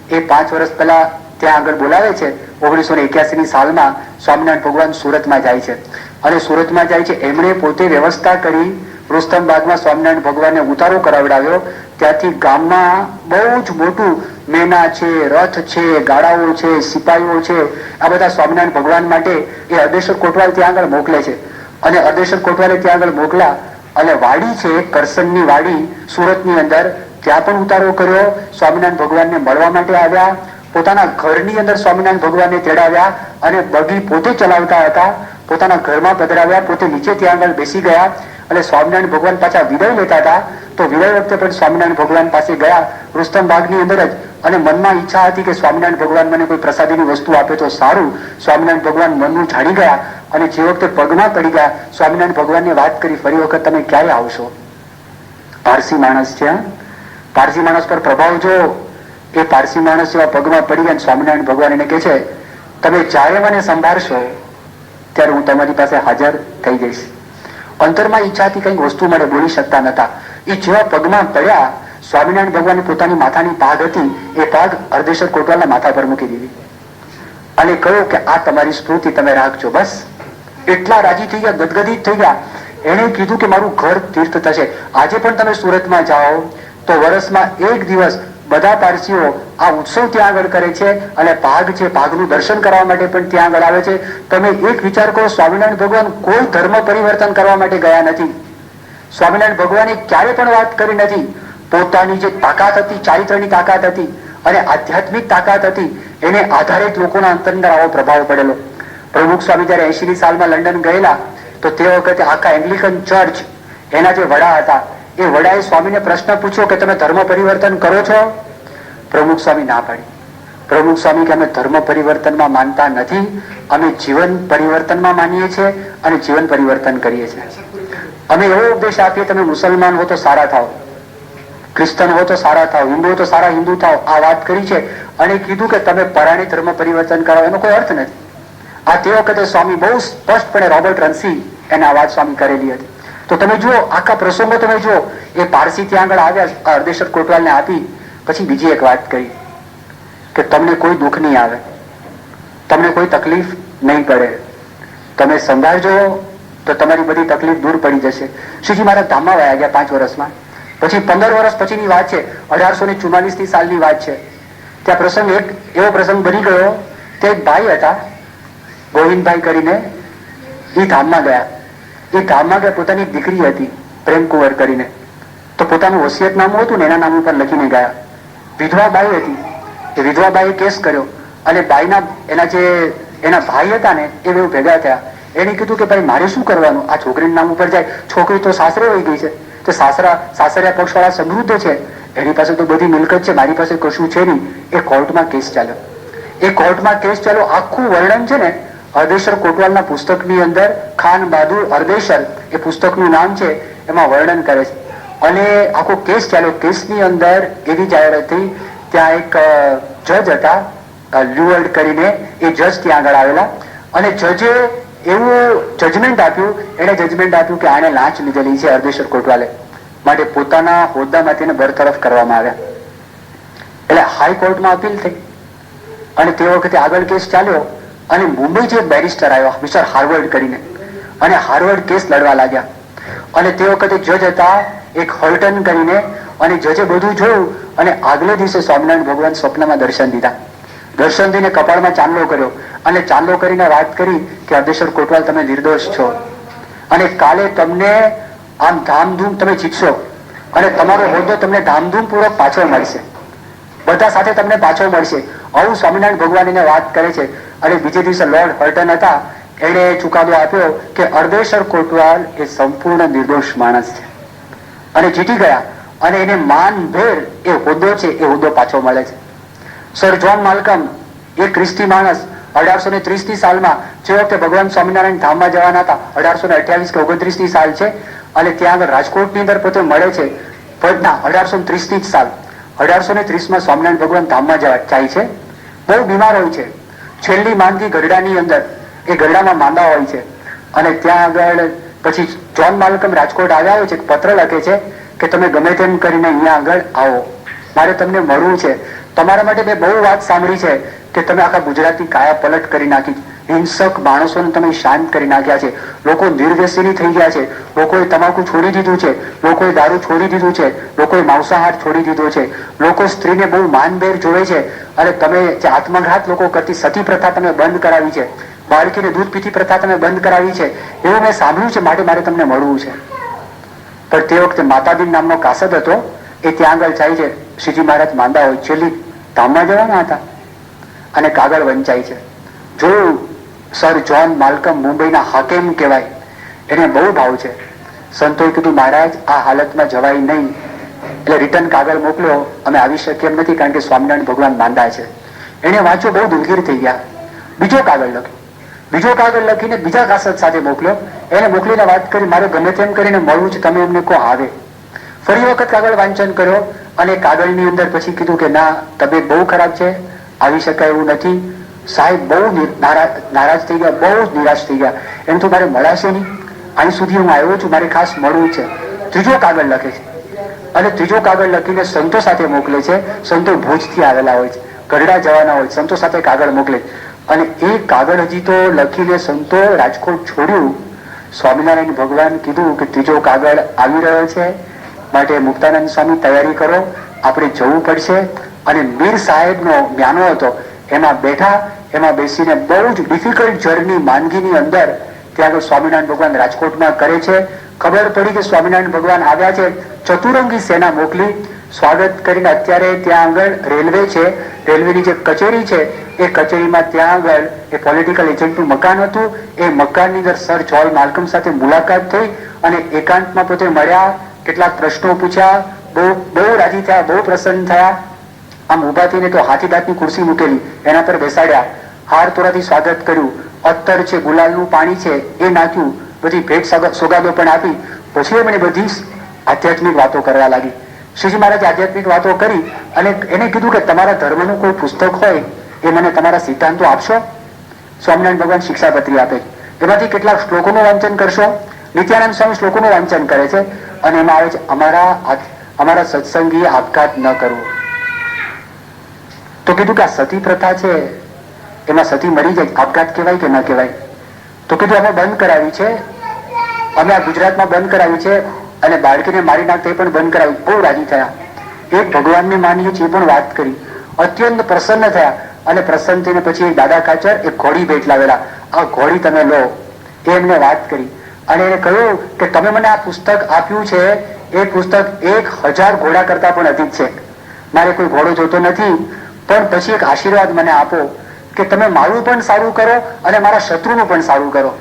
એ 5 વર્ષ પહેલા ત્યાં આગળ બોલાવે છે. 1981ની સાલમાં સ્વામિનારાયણ ભગવાન સુરતમાં જાય છે. અને સુરતમાં જાય છે. એમણે પોતે વ્યવસ્થા કરી રુસ્તમબાગમાં સ્વામિનારાયણ ભગવાનને ઉતારો કરાવડાવ્યો. ત્યાંથી ગામમાં બહુ જ મોટું મેના છે, રથ છે, ગાડાઓ છે, સિપાહીઓ છે, આ બધા સ્વામિનારાયણ ભગવાન માટે એ અર્ધેશ્વર કોટવાલ ત્યાં આગળ મોકલે છે. અને અર્ધેશ્વર કોટવાલે ત્યાં આગળ મોકલા અને વાડી છે કરસનની વાડી સુરતની અંદર, ત્યાં પણ ઉતારો કર્યો. સ્વામિનારાયણ ભગવાનને મળવા માટે આવ્યા. પોતાના ઘરની અંદર સ્વામિનારાયણ ભગવાનને તેડાવ્યા અને બગી પોતે ચલાવતા હતા. પોતાના ઘરમાં પધરાવ્યા, પોતે નીચે ત્યાં આગળ બેસી ગયા અને સ્વામિનારાયણ ભગવાન પાછા વિદાય લેતા હતા. તો વિદાય વખતે પણ સ્વામિનારાયણ ભગવાન પાસે ગયા રુસ્તમબાગની અંદર જ, અને મનમાં ઈચ્છા હતી કે સ્વામિનારાયણ ભગવાન મને કોઈ પ્રસાદીની વસ્તુ આપે તો સારું. સ્વામિનારાયણ ભગવાન મનનું જાણી ગયા અને જે વખતે પગમાં પડી ગયા સ્વામિનારાયણ ભગવાનને વાત કરી, ફરી વખત તમે ક્યારે આવશો? પારસી માણસ છે, પારસી માણસ પર પ્રભાવ જો એ પારસી માણસ જેવા પગમાં પડી ગયા. સ્વામિનારાયણ ભગવાન એને કહે છે, તમે જ્યારે મને સંભાળશો ત્યારે હું તમારી પાસે હાજર થઈ જઈશ. અંતરમાં ઈચ્છાથી કંઈક વસ્તુ મળે, બોલી શકતા નતા. એ જેવા પગમાં પડ્યા, સ્વામિનારાયણ ભગવાન પોતાની માથાની પાઘ હતી એ પાઘ અર્ધેશ્વર કોટવાલના માથા પર મૂકી દીધી અને કહ્યું કે આ તમારી સ્મૃતિ, તમે રાખજો. બસ એટલા રાજી થઈ ગયા, ગદગદિત થઈ ગયા. એને કીધું કે મારું ઘર તીર્થ થશે. આજે પણ તમે સુરતમાં જાઓ તો વર્ષમાં એક દિવસ બધા પારસીઓ આ ઉત્સવ ત્યાં આગળ કરે છે અને પાઘ છે, પાઘનું દર્શન કરવા માટે પણ ત્યાં આગળ આવે છે. તમે એક વિચાર કરો, સ્વામિનારાયણ ભગવાન કોઈ ધર્મ પરિવર્તન કરવા માટે ગયા નથી. સ્વામિનારાયણ ભગવાને ક્યારે પણ વાત કરી નથી. પોતાની જે તાકાત હતી, ચારિત્રની તાકાત હતી અને આધ્યાત્મિક તાકાત હતી, એને આધારે જ લોકોના અંતર આવો પ્રભાવ પડેલો. પ્રમુખ સ્વામી જયારે 80ની સાલમાં લંડન ગયેલા તો તે વખતે આખા એંગ્લિકન ચર્ચ એના જે વડા હતા એ વડાએ સ્વામીને પ્રશ્ન પૂછ્યો કે તમે ધર્મ પરિવર્તન કરો છો? પ્રમુખ સ્વામી ના પાડી. પ્રમુખ સ્વામી કે અમે ધર્મ પરિવર્તનમાં માનતા નથી, અમે જીવન પરિવર્તનમાં માનીએ છીએ અને જીવન પરિવર્તન કરીએ છીએ. અમે એવો ઉપદેશ આપીએ, તમે મુસલમાન હો તો સારા થાવ, ક્રિશ્ચન હો તો સારા થાવ, હિન્દુ હો તો સારા હિન્દુ થાવ. આ વાત કરી છે અને કીધું કે તમે પરાણે ધર્મ પરિવર્તન કરો એનો કોઈ અર્થ નથી. આ તે વખતે સ્વામી બહુ સ્પષ્ટપણે રોબર્ટ રન્સી એને આ વાત સ્વામી કરેલી હતી. તો તમે જુઓ, આખા પ્રસંગો તમે જુઓ, એ પારસી ત્યાં આગળ આવ્યા, અર્ધેશ્વર કોટવાલને આપી, પછી બીજી એક વાત કહી કે તમને કોઈ દુઃખ નહીં આવે, તમને કોઈ તકલીફ નહીં પડે, તમે સંભાળજો તો તમારી બધી તકલીફ દૂર પડી જશે. શ્રીજી મહારાજ ધામમાં વયા ગયા 5 વર્ષમાં. પછી 15 વર્ષ પછીની વાત છે, 1844ની સાલની વાત છે. ત્યાં પ્રસંગ, એક એવો પ્રસંગ બની ગયો, તે એક ભાઈ હતા ગોવિંદભાઈ કરીને, એ ધામમાં ગયા. એ ધામમાં ગયા, પોતાની દીકરી હતી પ્રેમકુંવર કરીને, તો પોતાનું વસિયતનામું હતું ને એના નામ ઉપર લખીને ગયા. વિધવા બાઈ હતી, એ વિધવા બાઈએ કેસ કર્યો અને બાઈના એના ભાઈ હતા ને એ બે ભેગા થયા. એને કીધું કે ભાઈ મારે શું કરવાનું, આ છોકરીના નામ ઉપર જાય, છોકરી તો સાસરે વહી ગઈ છે, તો સાસરિયા પક્ષવાળા સમૃદ્ધ છે, એની પાસે તો બધી મિલકત છે, મારી પાસે કશું છે નહીં. એ કોર્ટમાં કેસ ચાલ્યો. એ કોર્ટમાં કેસ ચાલ્યો. આખું વર્ણન છે ને અર્ધેશ્વર કોટવાલના પુસ્તકની અંદર, ખાન બહાદુર અર્ધેશ્વર એ પુસ્તકનું નામ છે, એમાં વર્ણન કરે છે. અને આખો કેસ ચાલ્યો. કેસની અંદર એવી જાહેરાત થઈ, ત્યાં એક જજ હતા લ્યુઅર્ડ કરીને, એ જજ ત્યાં આગળ આવેલા અને જજે એવું જજમેન્ટ આપ્યું, એને જજમેન્ટ આપ્યું કે આને લાંચ લીધેલી છે અર્ધેશ્વર કોટવાલે, માટે પોતાના હોદ્દામાંથી એને બરતરફ કરવામાં આવ્યા. એટલે હાઈકોર્ટમાં અપીલ થઈ અને તે વખતે આગળ કેસ ચાલ્યો અને મુંબઈ જે બેરિસ્ટર આવ્યો મિસ્ટર હાર્વર્ડ કરીને, અને હાર્વર્ડ કેસ લડવા લાગ્યા. અને તે વખતે જજ હતા એક હર્ટન કરીને, અને જજે બધું જોયું અને આગલે દિવસે સ્વામિનારાયણ ભગવાન સ્વપ્નમાં દર્શન દીધા. દર્શન દઈને કપાળમાં ચાંદલો કર્યો અને ચાંદલો કરીને વાત કરી કે અર્ધેશ્વર કોટવાલ તમે નિર્દોષ છો અને કાલે તમને આમ ધામધૂમ તમે જીતશો અને તમારો હોદ્દો તમને ધામધૂમ પૂર્વક પાછો મળશે, બધા સાથે તમને પાછો મળશે. આવું સ્વામિનારાયણ ભગવાન એને વાત કરે છે. અને બીજે દિવસે લોર્ડ હર્ટન હતા, એને ચુકાદો આપ્યો કે અર્ધેશ્વર કોટવાલ એ સંપૂર્ણ નિર્દોષ માણસ છે અને જીતી ગયા અને એને માનભેર એ હોદ્દો છે, એ હોદ્દો પાછો મળે છે. સર જ્હોન માલ્કમ, એ ક્રિસ્તી માણસ, 1830ની સાલમાં જે વખતે ભગવાન સ્વામિનારાયણ ધામમાં જવાના હતા, 1828 કે 29ની સાલ છે, અને ત્યાં આગળ રાજકોટની અંદર પોતે મળે છે. 1830ની સાલ, 1830માં સ્વામિનારાયણ ભગવાન ધામમાં જાય છે. બહુ બીમાર હોય છે, છેલ્લી માંદગી ગરડાની અંદર, એ ગરડામાં માંદા હોય છે. અને ત્યાં આગળ પછી જ્હોન માલ્કમ રાજકોટ આવ્યા હોય છે, પત્ર લખે છે કે તમે ગમે તેમ કરીને અહીંયા આગળ આવો, મારે તમને મળવું છે. તમારા માટે મેં બહુ વાત સાંભળી છે કે તમે આખા ગુજરાતની કાયા પલટ કરી નાખી, હિંસક માણસોને તમે શાંત કરી નાખ્યા છે. લોકો નિર્વ્યસની થઈ ગયા છે. લોકોએ તમાકુ છોડી દીધું છે. લોકોએ દારૂ છોડી દીધું છે. લોકોએ માંસાહાર છોડી દીધો છે. લોકો સ્ત્રીને બહુ માનભેર જોવે છે. અને તમે જે આત્મઘાત લોકો કરતી સતી પ્રથા તમે બંધ કરાવી છે, બાળકીને દૂધ પીતી પ્રથા તમે બંધ કરાવી છે, એવું મેં સાંભળ્યું છે, માટે મારે તમને મળવું છે. પણ તે વખતે માતાબીન નામનો કાસદ હતો, એ ત્યાં આગળ જાય છે. શ્રીજી મહારાજ માંદા હોય, છેલ્લી ધામમાં જવાના હતા અને કાગળ વંચાય છે. જોયું, સર જ્હોન માલ્કમ મુંબઈના હાકેમ કહેવાય, એને બહુ ભાવ છે. સંતોએ કીધું મહારાજ આ હાલતમાં જવાય નહીં, એટલે રિટર્ન કાગળ મોકલ્યો, અમે આવી શકીએ એમ નથી કારણ કે સ્વામિનારાયણ ભગવાન માંદા છે. એને વાંચ્યો, બહુ દિલગીર થઈ ગયા. બીજો કાગળ લખ્યો, બીજો કાગળ લખીને બીજા કાસદ સાથે મોકલ્યો. એને મોકલીને વાત કરી, મારે ગમે તેમ કરીને મળવું છે, તમે એમને કહો આવે. ફરી વખત કાગળ વાંચન કર્યો અને કાગળની અંદર પછી કીધું કે ના, તબિયત બહુ ખરાબ છે, આવી શકાય એવું નથી. સાહેબ બહુ નારાજ થઈ ગયા, બહુ જ નિરાશ થઈ ગયા. એમ તો મારે મળાશે નહીં, અહીં સુધી હું આવ્યો છું, મારે ખાસ મળવું છે. ત્રીજો કાગળ લખે છે અને ત્રીજો કાગળ લખીને સંતો સાથે મોકલે છે. સંતો ભુજથી આવેલા હોય છે, ગઢડા જવાના હોય, સંતો સાથે કાગળ મોકલે. અને એ કાગળ હજી તો લખીને સંતો રાજકોટ છોડ્યું. સ્વામિનારાયણ ભગવાન કીધું કે ત્રીજો કાગળ આવી રહ્યો છે, માટે મુક્તાનંદ સ્વામી તૈયારી કરો, આપણે જવું પડશે. અને મીર સાહેબનો મ્યાનો હતો, એમાં બેઠા, એમાં બેસીને બહુ જ ડિફિકલ્ટ જર્ની માંદગીની અંદર ત્યાં આગળ સ્વામિનારાયણ ભગવાન રાજકોટમાં કરે છે. ખબર પડી કે સ્વામિનારાયણ ભગવાન આવ્યા છે, ચતુરંગી સેના મોકલી, સ્વાગત કરીને અત્યારે ત્યાં આગળ રેલવે છે, રેલવેની જે કચેરી છે એ કચેરીમાં ત્યાં આગળ એ પોલિટિકલ એજન્ટનું મકાન હતું. એ મકાનની અંદર સર જ્હોન માલ્કમ સાથે મુલાકાત થઈ અને એકાંતમાં પોતે મળ્યા, કેટલાક પ્રશ્નો પૂછ્યા, બહુ રાજી થયા, બહુ પ્રસન્ન થયા. આમ ઉભા થઈને તો હાથીદાંતની ખુરશી મૂકેલી, એના પર બેસાડ્યા, હાર તોરાથી સ્વાગત કર્યું, અત્તર છે, ગુલાલનું પાણી છે એ નાખ્યું, બધી ભેટ સોગાદો પણ આપી. પછી એમણે બધી આધ્યાત્મિક વાતો કરવા લાગી. શ્રીજી મહારાજ આધ્યાત્મિક વાતો કરી અને એને કીધું કે તમારા ધર્મનું કોઈ પુસ્તક હોય એ મને તમારા સિદ્ધાંતો આપશો. સ્વામિનારાયણ ભગવાન શિક્ષાપત્રી આપે, એમાંથી કેટલાક શ્લોકોનું વાંચન કરશો. નિત્યાનંદ સ્વામી શ્લોકોનું વાંચન કરે છે અને એમાં આવે છે અમારા સત્સંગીએ આપઘાત ન કરવો. તો કીધું કે આ સતી પ્રથા છે, એમાં સતી મરી જાય, આપઘાત કહેવાય કે ન કહેવાય? તો કીધું અમે બંધ કરાવી છે, અમે આ ગુજરાતમાં બંધ કરાવી છે અને બાળકીને મારી નાખતા એ પણ બંધ કરાવી. બહુ રાજી થયા. એક ભગવાનને માનીએ છીએ પણ વાત કરી, અત્યંત પ્રસન્ન થયા. અને પ્રસન્ન થઈને પછી દાદા કાચર એક ઘોડી ભેટ લાવેલા, આ ઘોડી તમે લો, એ એમને વાત કરી. અને એને કહ્યું કે તમે મને આ પુસ્તક આપ્યું છે, એ પુસ્તક 1000 ઘોડા કરતા પણ અધિક છે. મારે કોઈ ઘોડો જોતો નથી, પણ પછી એક આશીર્વાદ મને આપો કે તમે મારું પણ સારું કરો અને મારા શત્રુનું પણ સારું કરો,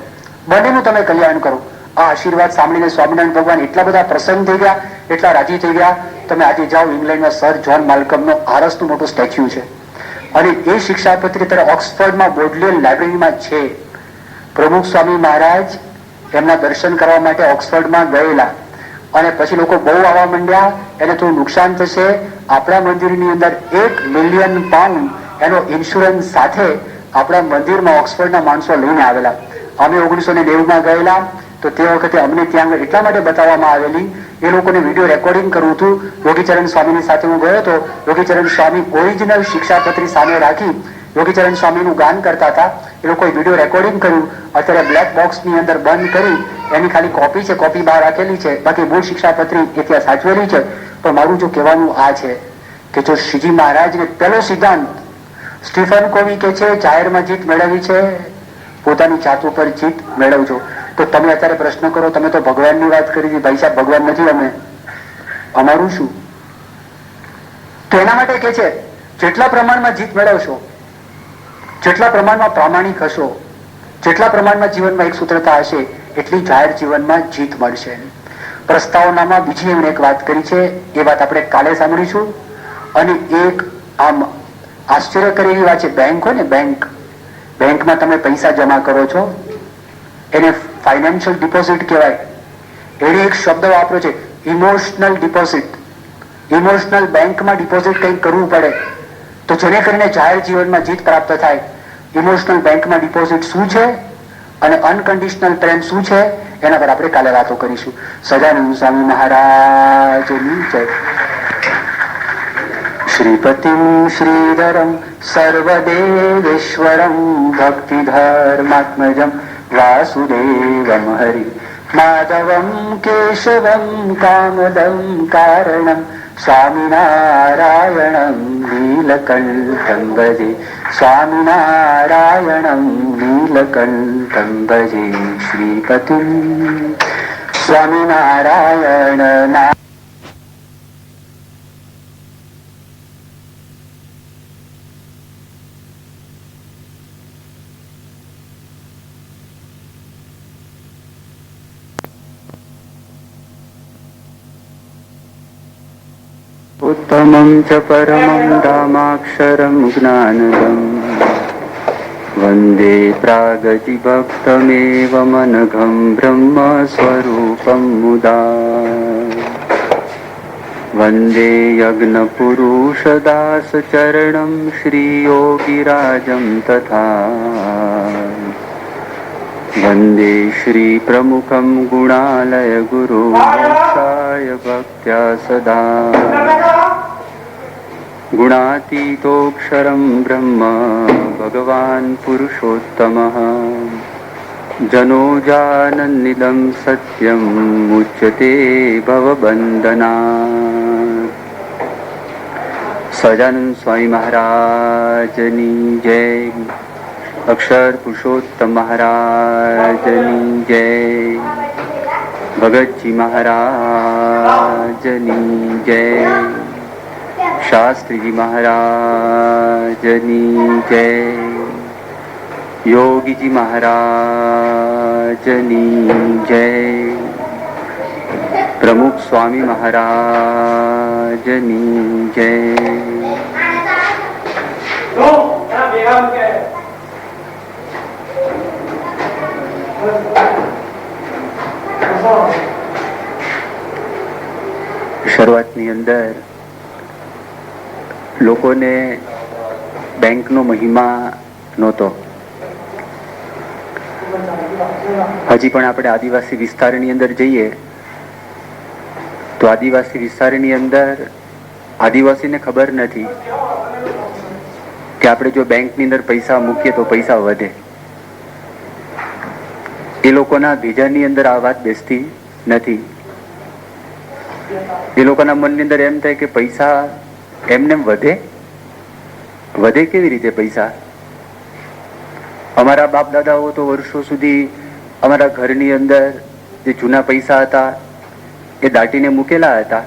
બંનેનું તમે કલ્યાણ કરો. આ આશીર્વાદ સાંભળીને સ્વામિનારાયણ ભગવાન એટલા બધા પ્રસન્ન થઈ ગયા, એટલા રાજી થઈ ગયા. તમે આજે જાઓ, ઇંગ્લેન્ડમાં સર જ્હોન માલ્કમનો આરસનું મોટું સ્ટેચ્યુ છે અને એ શિક્ષાપત્રી અત્યારે ઓક્સફર્ડમાં બોડલેયર લાઇબ્રેરીમાં છે. પ્રમુખ સ્વામી મહારાજ એમના દર્શન કરવા માટે ઓક્સફર્ડમાં ગયેલા અને પછી લોકો બહુ આવવા માંડ્યા, એને થોડું નુકસાન થશે. આપણા મંદિરની અંદર £1 મિલિયન એનો ઇન્સ્યોરન્સ સાથે આપણા મંદિરમાં ઓક્સફર્ડના માણસો લઈને આવેલા. અમે 1990માં ગયેલા, તો તે વખતે અમને ત્યાં એટલા માટે બતાવવામાં આવેલી, એ લોકોને વિડીયો રેકોર્ડિંગ કરવું હતું. યોગીચરણ સ્વામીની સાથે હું ગયો હતો. યોગીચરણ સ્વામી ઓરિજિનલ શિક્ષાપત્રી સામે રાખી યોગીચરણ સ્વામીનું ગાન કરતા હતા. એ લોકોએ વિડીયો રેકોર્ડિંગ કર્યું. અત્યારે બ્લેક બોક્સની અંદર બંધ કરી એની ખાલી કોપી છે, કોપી બહાર રાખેલી છે, બાકી મૂળ શિક્ષાપત્રી એ ત્યાં સાચવેલી છે. પણ મારું જો કહેવાનું આ છે કે જો શ્રીજી મહારાજને પહેલો સિદ્ધાંત, સ્ટીફન કોવી કે છે જાહેરમાં જીત મેળવવી છે, પોતાની જાત ઉપર જીત મેળવજો. તો તમે અત્યારે પ્રશ્ન કરો, તમે તો ભગવાનની વાત કરી હતી, ભાઈ સાહેબ ભગવાન નથી અમે, અમારું શું? તો એના માટે કે છે જેટલા પ્રમાણમાં જીત મેળવશો, જેટલા પ્રમાણમાં પ્રામાણિક હશો, જેટલા પ્રમાણમાં જીવનમાં એક સૂત્રતા હશે, એટલી જાહેર જીવનમાં જીત મળશે. પ્રસ્તાવનામાં બીજી એમણે એક વાત કરી છે, એ વાત આપણે કાલે સાંભળીશું. અને એક આમ આશ્ચર્ય કરેલી વાત છે, બેંક હોય ને, બેંકમાં તમે પૈસા જમા કરો છો, એને ફાઇનાન્શિયલ ડિપોઝિટ કહેવાય. એને એક શબ્દ વાપર્યો છે, ઇમોશનલ ડિપોઝિટ. ઇમોશનલ બેંકમાં ડિપોઝિટ કંઈક કરવું પડે તો જેને કરીને જાહેર જીવનમાં જીત પ્રાપ્ત થાય. ઇમોશનલ બેંકમાં ડિપોઝિટ શું છે અને અનકન્ડિશનલ પ્રેમ શું છે, એના પર આપણે કાલે વાતો કરીશું. સદાનંદ સ્વામી મહારાજની જય. श्रीपतिं श्रीधरं सर्वदेवेश्वरं भक्तिधर्मात्मजं वासुदेवं हरि माधवं केशवं कामदं कारणं स्वामिनारायणं नीलकण्ठं भजे स्वामिनारायणं नीलकण्ठं भजे श्रीपतिं स्वामिनारायण ना उत्तमं च परमं धामाक्षरं ज्ञानदम् वन्दे प्रागतिभक्तमेवमनघं ब्रह्मस्वरूपं मुदा वन्दे यज्ञपुरुषदासचरणं श्रीयोगिराजं तथा वन्दे श्रीप्रमुखं गुणालयगुरुमोक्षाय भक्त्या सदा गुणातीतोऽक्षरं ब्रह्म भगवान् पुरुषोत्तमः जनो जानन्निदं सत्यम् उच्यते भवबन्धनात्। सजानंद स्वामी महाराजनी जय, अक्षर पुरुषोत्तम महाराजनी जय, भगत जी महाराजनी जय, शास्त्री जी महाराजनी जय, योगी जी महाराजनी जय, प्रमुख स्वामी महाराजनी जय। શરૂઆતની અંદર લોકોને બેંકનો મહિમા નહોતો. હજી પણ આપણે આદિવાસી વિસ્તારની અંદર જઈએ તો આદિવાસી વિસ્તારની અંદર આદિવાસીને ખબર નથી કે આપણે જો બેંકની અંદર પૈસા મૂકીએ તો પૈસા વધે. એ લોકોના ભીજાની અંદર આ વાત બેસતી નથી. એ લોકોના મનની અંદર એમ થાય કે પૈસા એમને વધે કેવી રીતે પૈસા? અમારા બાપ દાદાઓ તો વર્ષો સુધી અમારા ઘરની અંદર જે જૂના પૈસા હતા એ દાટીને મૂકેલા હતા,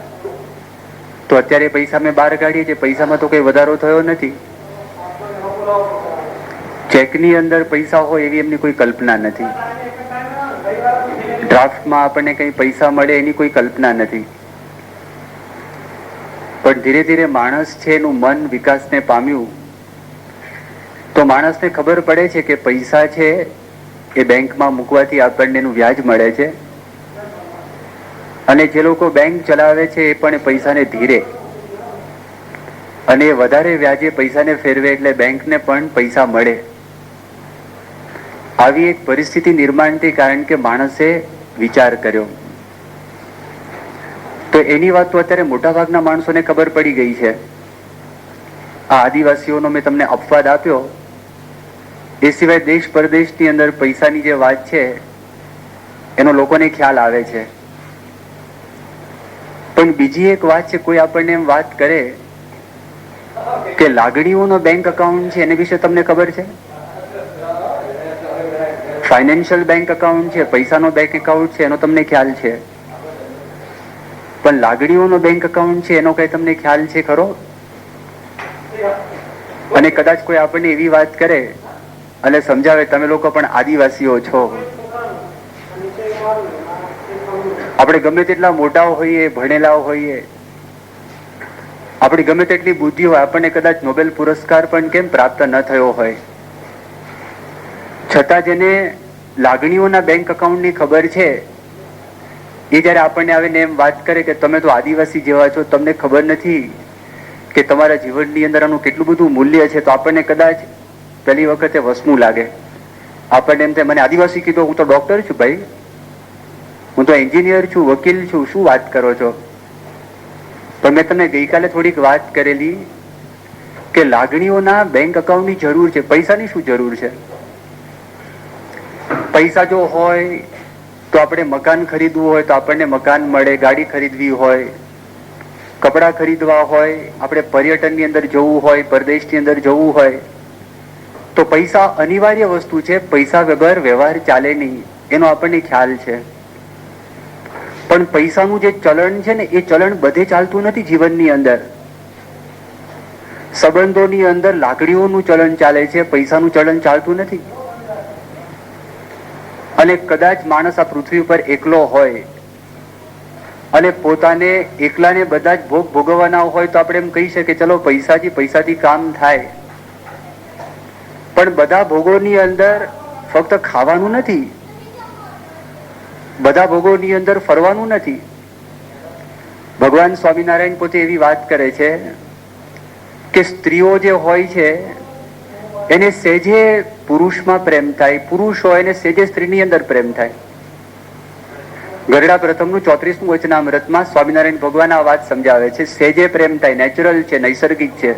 તો અત્યારે પૈસા મેં બહાર કાઢીએ છીએ, પૈસામાં તો કઈ વધારો થયો નથી. ચેકની અંદર પૈસા હોય એવી એમની કોઈ કલ્પના નથી. ડ્રાફ્ટમાં આપણને કઈ પૈસા મળે એની કોઈ કલ્પના નથી. પણ ધીરે ધીરે માણસ છે એનું મન વિકાસને પામ્યું તો માણસને ખબર પડે છે કે પૈસા છે એ બેંકમાં મૂકવાથી આપણને એનું વ્યાજ મળે છે, અને જે લોકો બેંક ચલાવે છે એ પણ પૈસાને ધીરે અને વધારે વ્યાજે પૈસાને ફેરવે એટલે બેંકને પણ પૈસા મળે. આવી એક પરિસ્થિતિ નિર્માણ થઈ કારણ કે માણસે વિચાર કર્યો. તો એની વાત તો અત્યારે મોટા ભાગના માણસોને ખબર પડી ગઈ છે. આ આદિવાસીઓનો મેં તમને અપવાદ આપ્યો, એ સિવાય દેશ પરદેશની અંદર પૈસાની જે વાત છે એનો લોકોને ખ્યાલ આવે છે. પણ બીજી એક વાત છે, કોઈ આપણને એમ વાત કરે કે લાગણીઓનો બેંક એકાઉન્ટ છે એના વિશે તમને ખબર છે? ફાઇનાન્શિયલ બેંક એકાઉન્ટ છે, પૈસાનો બેંક એકાઉન્ટ છે એનો તમને ખ્યાલ છે, પણ લાગણીઓનો બેંક એકાઉન્ટ છે એનો કઈ તમને ખ્યાલ છે ખરો? અને કદાચ કોઈ આપણને એવી વાત કરે અને સમજાવે તમે લોકો પણ આદિવાસીઓ છો, આપણે ગમે તેટલા મોટા હોઈએ, ભણેલા હોઈએ, આપણી ગમે તેટલી બુદ્ધિ હોય, આપણને કદાચ નોબેલ પુરસ્કાર પણ કેમ પ્રાપ્ત ન થયો હોય, છતાં જેને લાગણીઓના બેંક એકાઉન્ટની ખબર છે એ જયારે આપણને આવીને એમ વાત કરે કે તમે તો આદિવાસી જેવા છો, તમને ખબર નથી કે તમારા જીવનની અંદર આનું કેટલું બધું મૂલ્ય છે, તો આપણને કદાચ પહેલી વખતે વસમું લાગે. આપણને એમ થાય મને આદિવાસી કીધો, હું તો ડોક્ટર છું ભાઈ, હું તો એન્જિનિયર છું, વકીલ છું, શું વાત કરો છો? પણ મેં તમને ગઈકાલે થોડીક વાત કરેલી કે લાગણીઓના બેંક એકાઉન્ટની જરૂર છે, પૈસાની શું જરૂર છે? પૈસા જો હોય તો આપણે મકાન ખરીદવું હોય તો આપણને મકાન મળે, ગાડી ખરીદવી હોય, કપડાં ખરીદવા હોય, આપણે પર્યટનની અંદર જવું હોય, પરદેશની અંદર જવું હોય, તો પૈસા અનિવાર્ય વસ્તુ છે. પૈસા વગર વ્યવહાર ચાલે નહીં, એનો આપણને ખ્યાલ છે. પણ પૈસાનું જે ચલણ છે ને, એ ચલણ બધે ચાલતું નથી. જીવનની અંદર, સંબંધોની અંદર લાગણીઓનું ચલણ ચાલે છે, પૈસાનું ચલણ ચાલતું નથી. અને કદાચ માણસ આ પૃથ્વી ઉપર એકલો હોય અને પોતાને એકલાને બધા જ ભોગ ભોગવવાના હોય તો આપણે એમ કહી શકીએ ચલો પૈસાથી કામ થાય. પણ બધા ભોગોની અંદર ફક્ત ખાવાનું નથી, બધા ભોગોની અંદર ફરવાનું નથી. ભગવાન સ્વામિનારાયણ પોતે એવી વાત કરે છે કે સ્ત્રીઓ જે હોય છે એને સેજે પુરુષમાં પ્રેમ થાય, પુરુષ હોય એને સેજે સ્ત્રીની અંદર પ્રેમ થાય. ગરડા પ્રથમનું 34મું વચનામૃતમાં સ્વામિનારાયણ ભગવાન આ વાત સમજાવે છે. સેજે પ્રેમ થાય, નેચરલ છે, નૈસર્ગિક છે.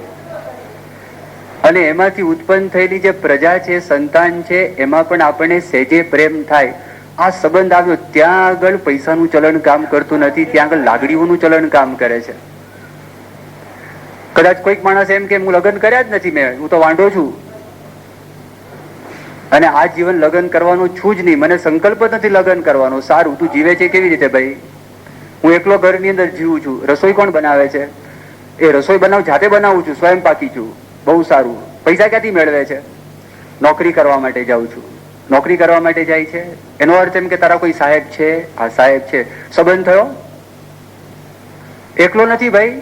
અને એમાંથી ઉત્પન્ન થયેલી જે પ્રજા છે, સંતાન છે, એમાં પણ આપણને સેજે પ્રેમ થાય. આ સંબંધ આવ્યો ત્યાં આગળ પૈસાનું ચલણ કામ કરતું નથી, ત્યાં આગળ લાગણીઓનું ચલણ કામ કરે છે. કદાચ કોઈક માણસ એમ કે હું લગ્ન કર્યા જ નથી, મેં, હું તો વાંઢો છું અને આ જીવન લગ્ન કરવાનું છું જ નહીં, મને સંકલ્પ નથી લગ્ન કરવાનો. સારું, તું જીવે છે કેવી રીતે ભાઈ? હું એકલો ઘરની અંદર જીવું છું. રસોઈ કોણ બનાવે છે? એ રસોઈ જાતે બનાવું છું, સ્વયં પાકી છું. બહુ સારું. પૈસા ક્યાંથી મેળવે છે? નોકરી કરવા માટે જાઉં છું. નોકરી કરવા માટે જાય છે, એનો અર્થ એમ કે તારા કોઈ સાહેબ છે? હા, સાહેબ છે. સંબંધ થયો? એકલો નથી ભાઈ,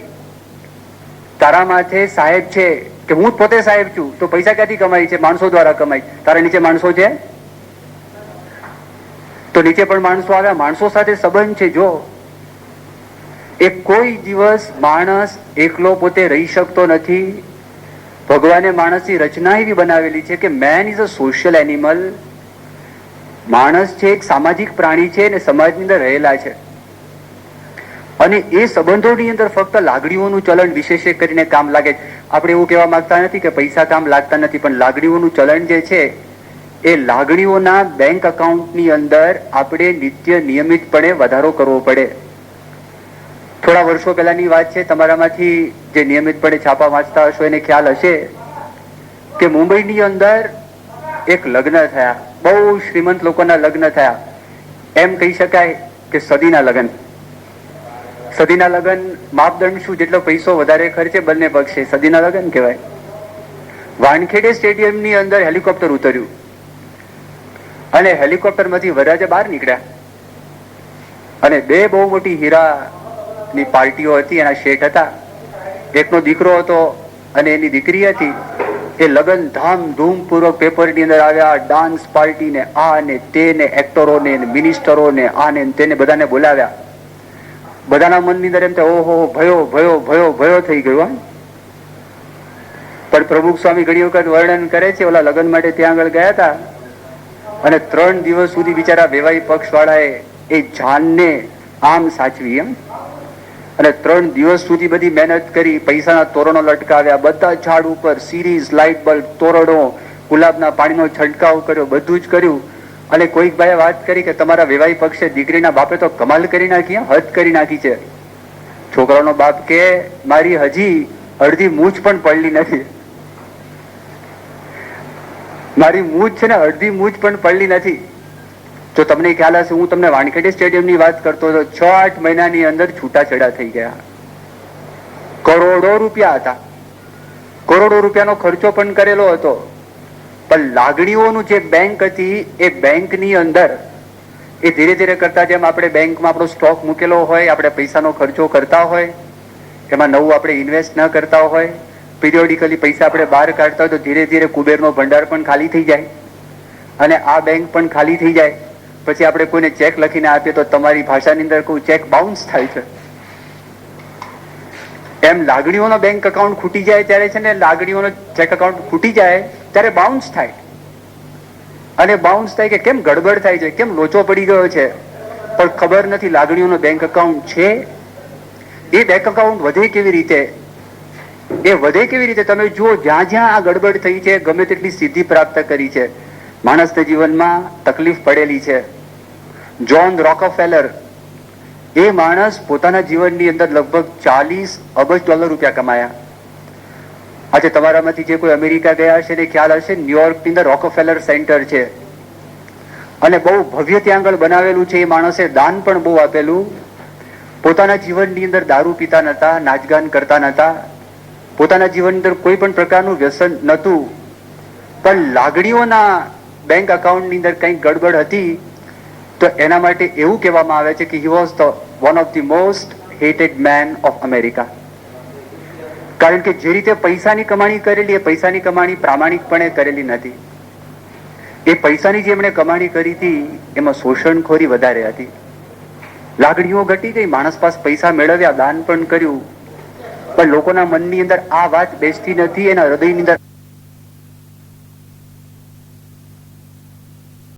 તારા માથે સાહેબ છે કે હું પોતે સાહેબ છું. તો પૈસા ક્યાંથી કમાય છે? માણસો દ્વારા કમાય. તારા નીચે માણસો છે તો નીચે પણ માણસો આવ્યા, માણસો સાથે સંબંધ છે. જો એ કોઈ દિવસ માણસ એકલો પોતે રહી શકતો નથી. ભગવાને માણસની રચના એવી બનાવેલી છે કે main is a social animal. માણસ છે એક સામાજિક પ્રાણી છે અને સમાજની અંદર રહેલા છે. અને એ સંબંધોની અંદર ફક્ત લાગણીઓનું ચલણ વિશેષ કરીને કામ લાગે. આપણે એવું કહેવા માંગતા નથી કે પૈસા કામ લાગતા નથી, પણ લાગણીઓનું ચલણ જે છે એ લાગણીઓના બેંક એકાઉન્ટની અંદર આપણે નિત્ય નિયમિતપણે વધારો કરવો પડે. થોડા વર્ષો પહેલાની વાત છે, તમારામાંથી જે નિયમિતપણે છાપા વાંચતા હશો એને ખ્યાલ હશે કે મુંબઈની અંદર એક લગ્ન થયા, બહુ શ્રીમંત લોકોના લગ્ન થયા. એમ કહી શકાય કે સદીના લગ્ન. સદીના લગ્ન માપદંડ શું? જેટલો પૈસો વધારે ખર્ચે બંને પક્ષે, સદીના લગ્ન કહેવાય. વાનખેડે સ્ટેડિયમની અંદર હેલિકોપ્ટર ઉતર્યું અને હેલિકોપ્ટરમાંથી વરરાજા બહાર નીકળ્યા અને બે બહુ મોટી હીરાની પાર્ટીઓ હતી, એના શેઠ હતા. એકનો દીકરો હતો અને એની દીકરી હતી. એ લગ્ન ધામધૂમ પૂર્વક પેપરની અંદર આવ્યા. ડાન્સ પાર્ટી ને આ ને તે ને એક્ટરોને મિનિસ્ટરોને આ ને તેને બધાને બોલાવ્યા. બધાના મનની અંદર એમ થાય ઓહો ભયો ભયો ભયો ભયો થઈ ગયો. પણ પ્રમુખ સ્વામી ઘણી વખત વર્ણન કરે છે, ઓલા લગ્ન માટે ત્યાં આગળ ગયા હતા અને 3 દિવસ સુધી બિચારા વેવાઈ પક્ષ વાળાએ એ જાનને આમ સાચવી અને 3 દિવસ સુધી બધી મહેનત કરી. પૈસાના તોરણો લટકાવ્યા, બધા ઝાડ ઉપર સિરીઝ, લાઇટ બલ્બ, તોરણો, ગુલાબના પાણીનો છંટકાવ કર્યો, બધું જ કર્યું. અને કોઈક ભાઈએ વાત કરી કે તમારા વેવાઈ પક્ષે દીકરીના બાપે તો કમાલ કરી નાખી, હદ કરી નાખી છે. છોકરાનો બાપ કે મારી હજી અડધી મૂછ પણ પડલી નથી, મારી મૂછ છે ને અડધી મૂછ પણ પડલી નથી. જો તમને ખ્યાલ હશે, હું તમને વાનખેડે સ્ટેડિયમની વાત કરતો હતો, 6-8 મહિનાની અંદર છૂટાછેડા થઈ ગયા. કરોડો રૂપિયા હતા, કરોડો રૂપિયાનો ખર્ચો પણ કરેલો હતો. પણ લાગણીઓનું જે બેંક હતી એ બેંકની અંદર એ ધીરે ધીરે કરતા, જેમ આપણે બેંકમાં આપણો સ્ટોક મૂકેલો હોય, આપણે પૈસાનો ખર્ચો કરતા હોય, એમાં નવું આપણે ઇન્વેસ્ટ ન કરતા હોય, પિરિયોડિકલી પૈસા આપણે બહાર કાઢતા હોય, તો ધીરે ધીરે કુબેરનો ભંડાર પણ ખાલી થઈ જાય અને આ બેંક પણ ખાલી થઈ જાય. પછી આપણે કોઈને ચેક લખીને આપીએ તો તમારી ભાષાની અંદર કોઈ ચેક બાઉન્સ થાય છે. એમ લાગણીઓનો બેંક એકાઉન્ટ ખૂટી જાય ત્યારે છે ને, લાગણીઓનો ચેક એકાઉન્ટ ખૂટી જાય ત્યારે બાઉન્સ થાય. અને બાઉન્સ થાય કે કેમ ગડબડ થાય છે, કેમ લોચો પડી ગયો છે, પણ ખબર નથી લાગણીઓનો બેંક એકાઉન્ટ છે. એ બેંક એકાઉન્ટ વધે કેવી રીતે? એ વધે કેવી રીતે? તમે જુઓ, જ્યાં જ્યાં આ ગડબડ થઈ છે, ગમે તેટલી સિદ્ધિ પ્રાપ્ત કરી છે, માણસના જીવનમાં તકલીફ પડેલી છે. જ્હોન રોકફેલર, એ માણસ પોતાના જીવનની અંદર લગભગ 40 અબજ ડોલર રૂપિયા કમાયા. આજે તમારામાંથી જે કોઈ અમેરિકા ગયા હશે ને ખ્યાલ હશે, ન્યુયોર્કની અંદર રોકફેલર સેન્ટર છે અને બહુ ભવ્ય ત્યાં આગળ બનાવેલું છે. એ માણસે દાન પણ બહુ આપેલું. પોતાના જીવનની અંદર દારૂ પીતા નતા, નાચગાન કરતા નતા, પોતાના જીવનની અંદર કોઈ પણ પ્રકારનું વ્યસન નહોતું, પણ લાગણીઓના બેંક અકાઉન્ટની અંદર કંઈક ગડબડ હતી તો એના માટે એવું કહેવામાં આવે છે કે he was the one of the most hated man of America. કારણ કે જે રીતે પૈસાની કમાણી કરેલી, એ પૈસાની કમાણી પ્રામાણિકપણે કરેલી નથી. એ પૈસાની જે એમણે કમાણી કરી હતી એમાં શોષણખોરી વધારે હતી. લાગણીઓ ઘટી ગઈ, માણસ પાસે પૈસા મેળવ્યા, દાન પણ કર્યું, પણ લોકોના મનની અંદર આ વાત બેસતી નથી, એના હૃદયની અંદર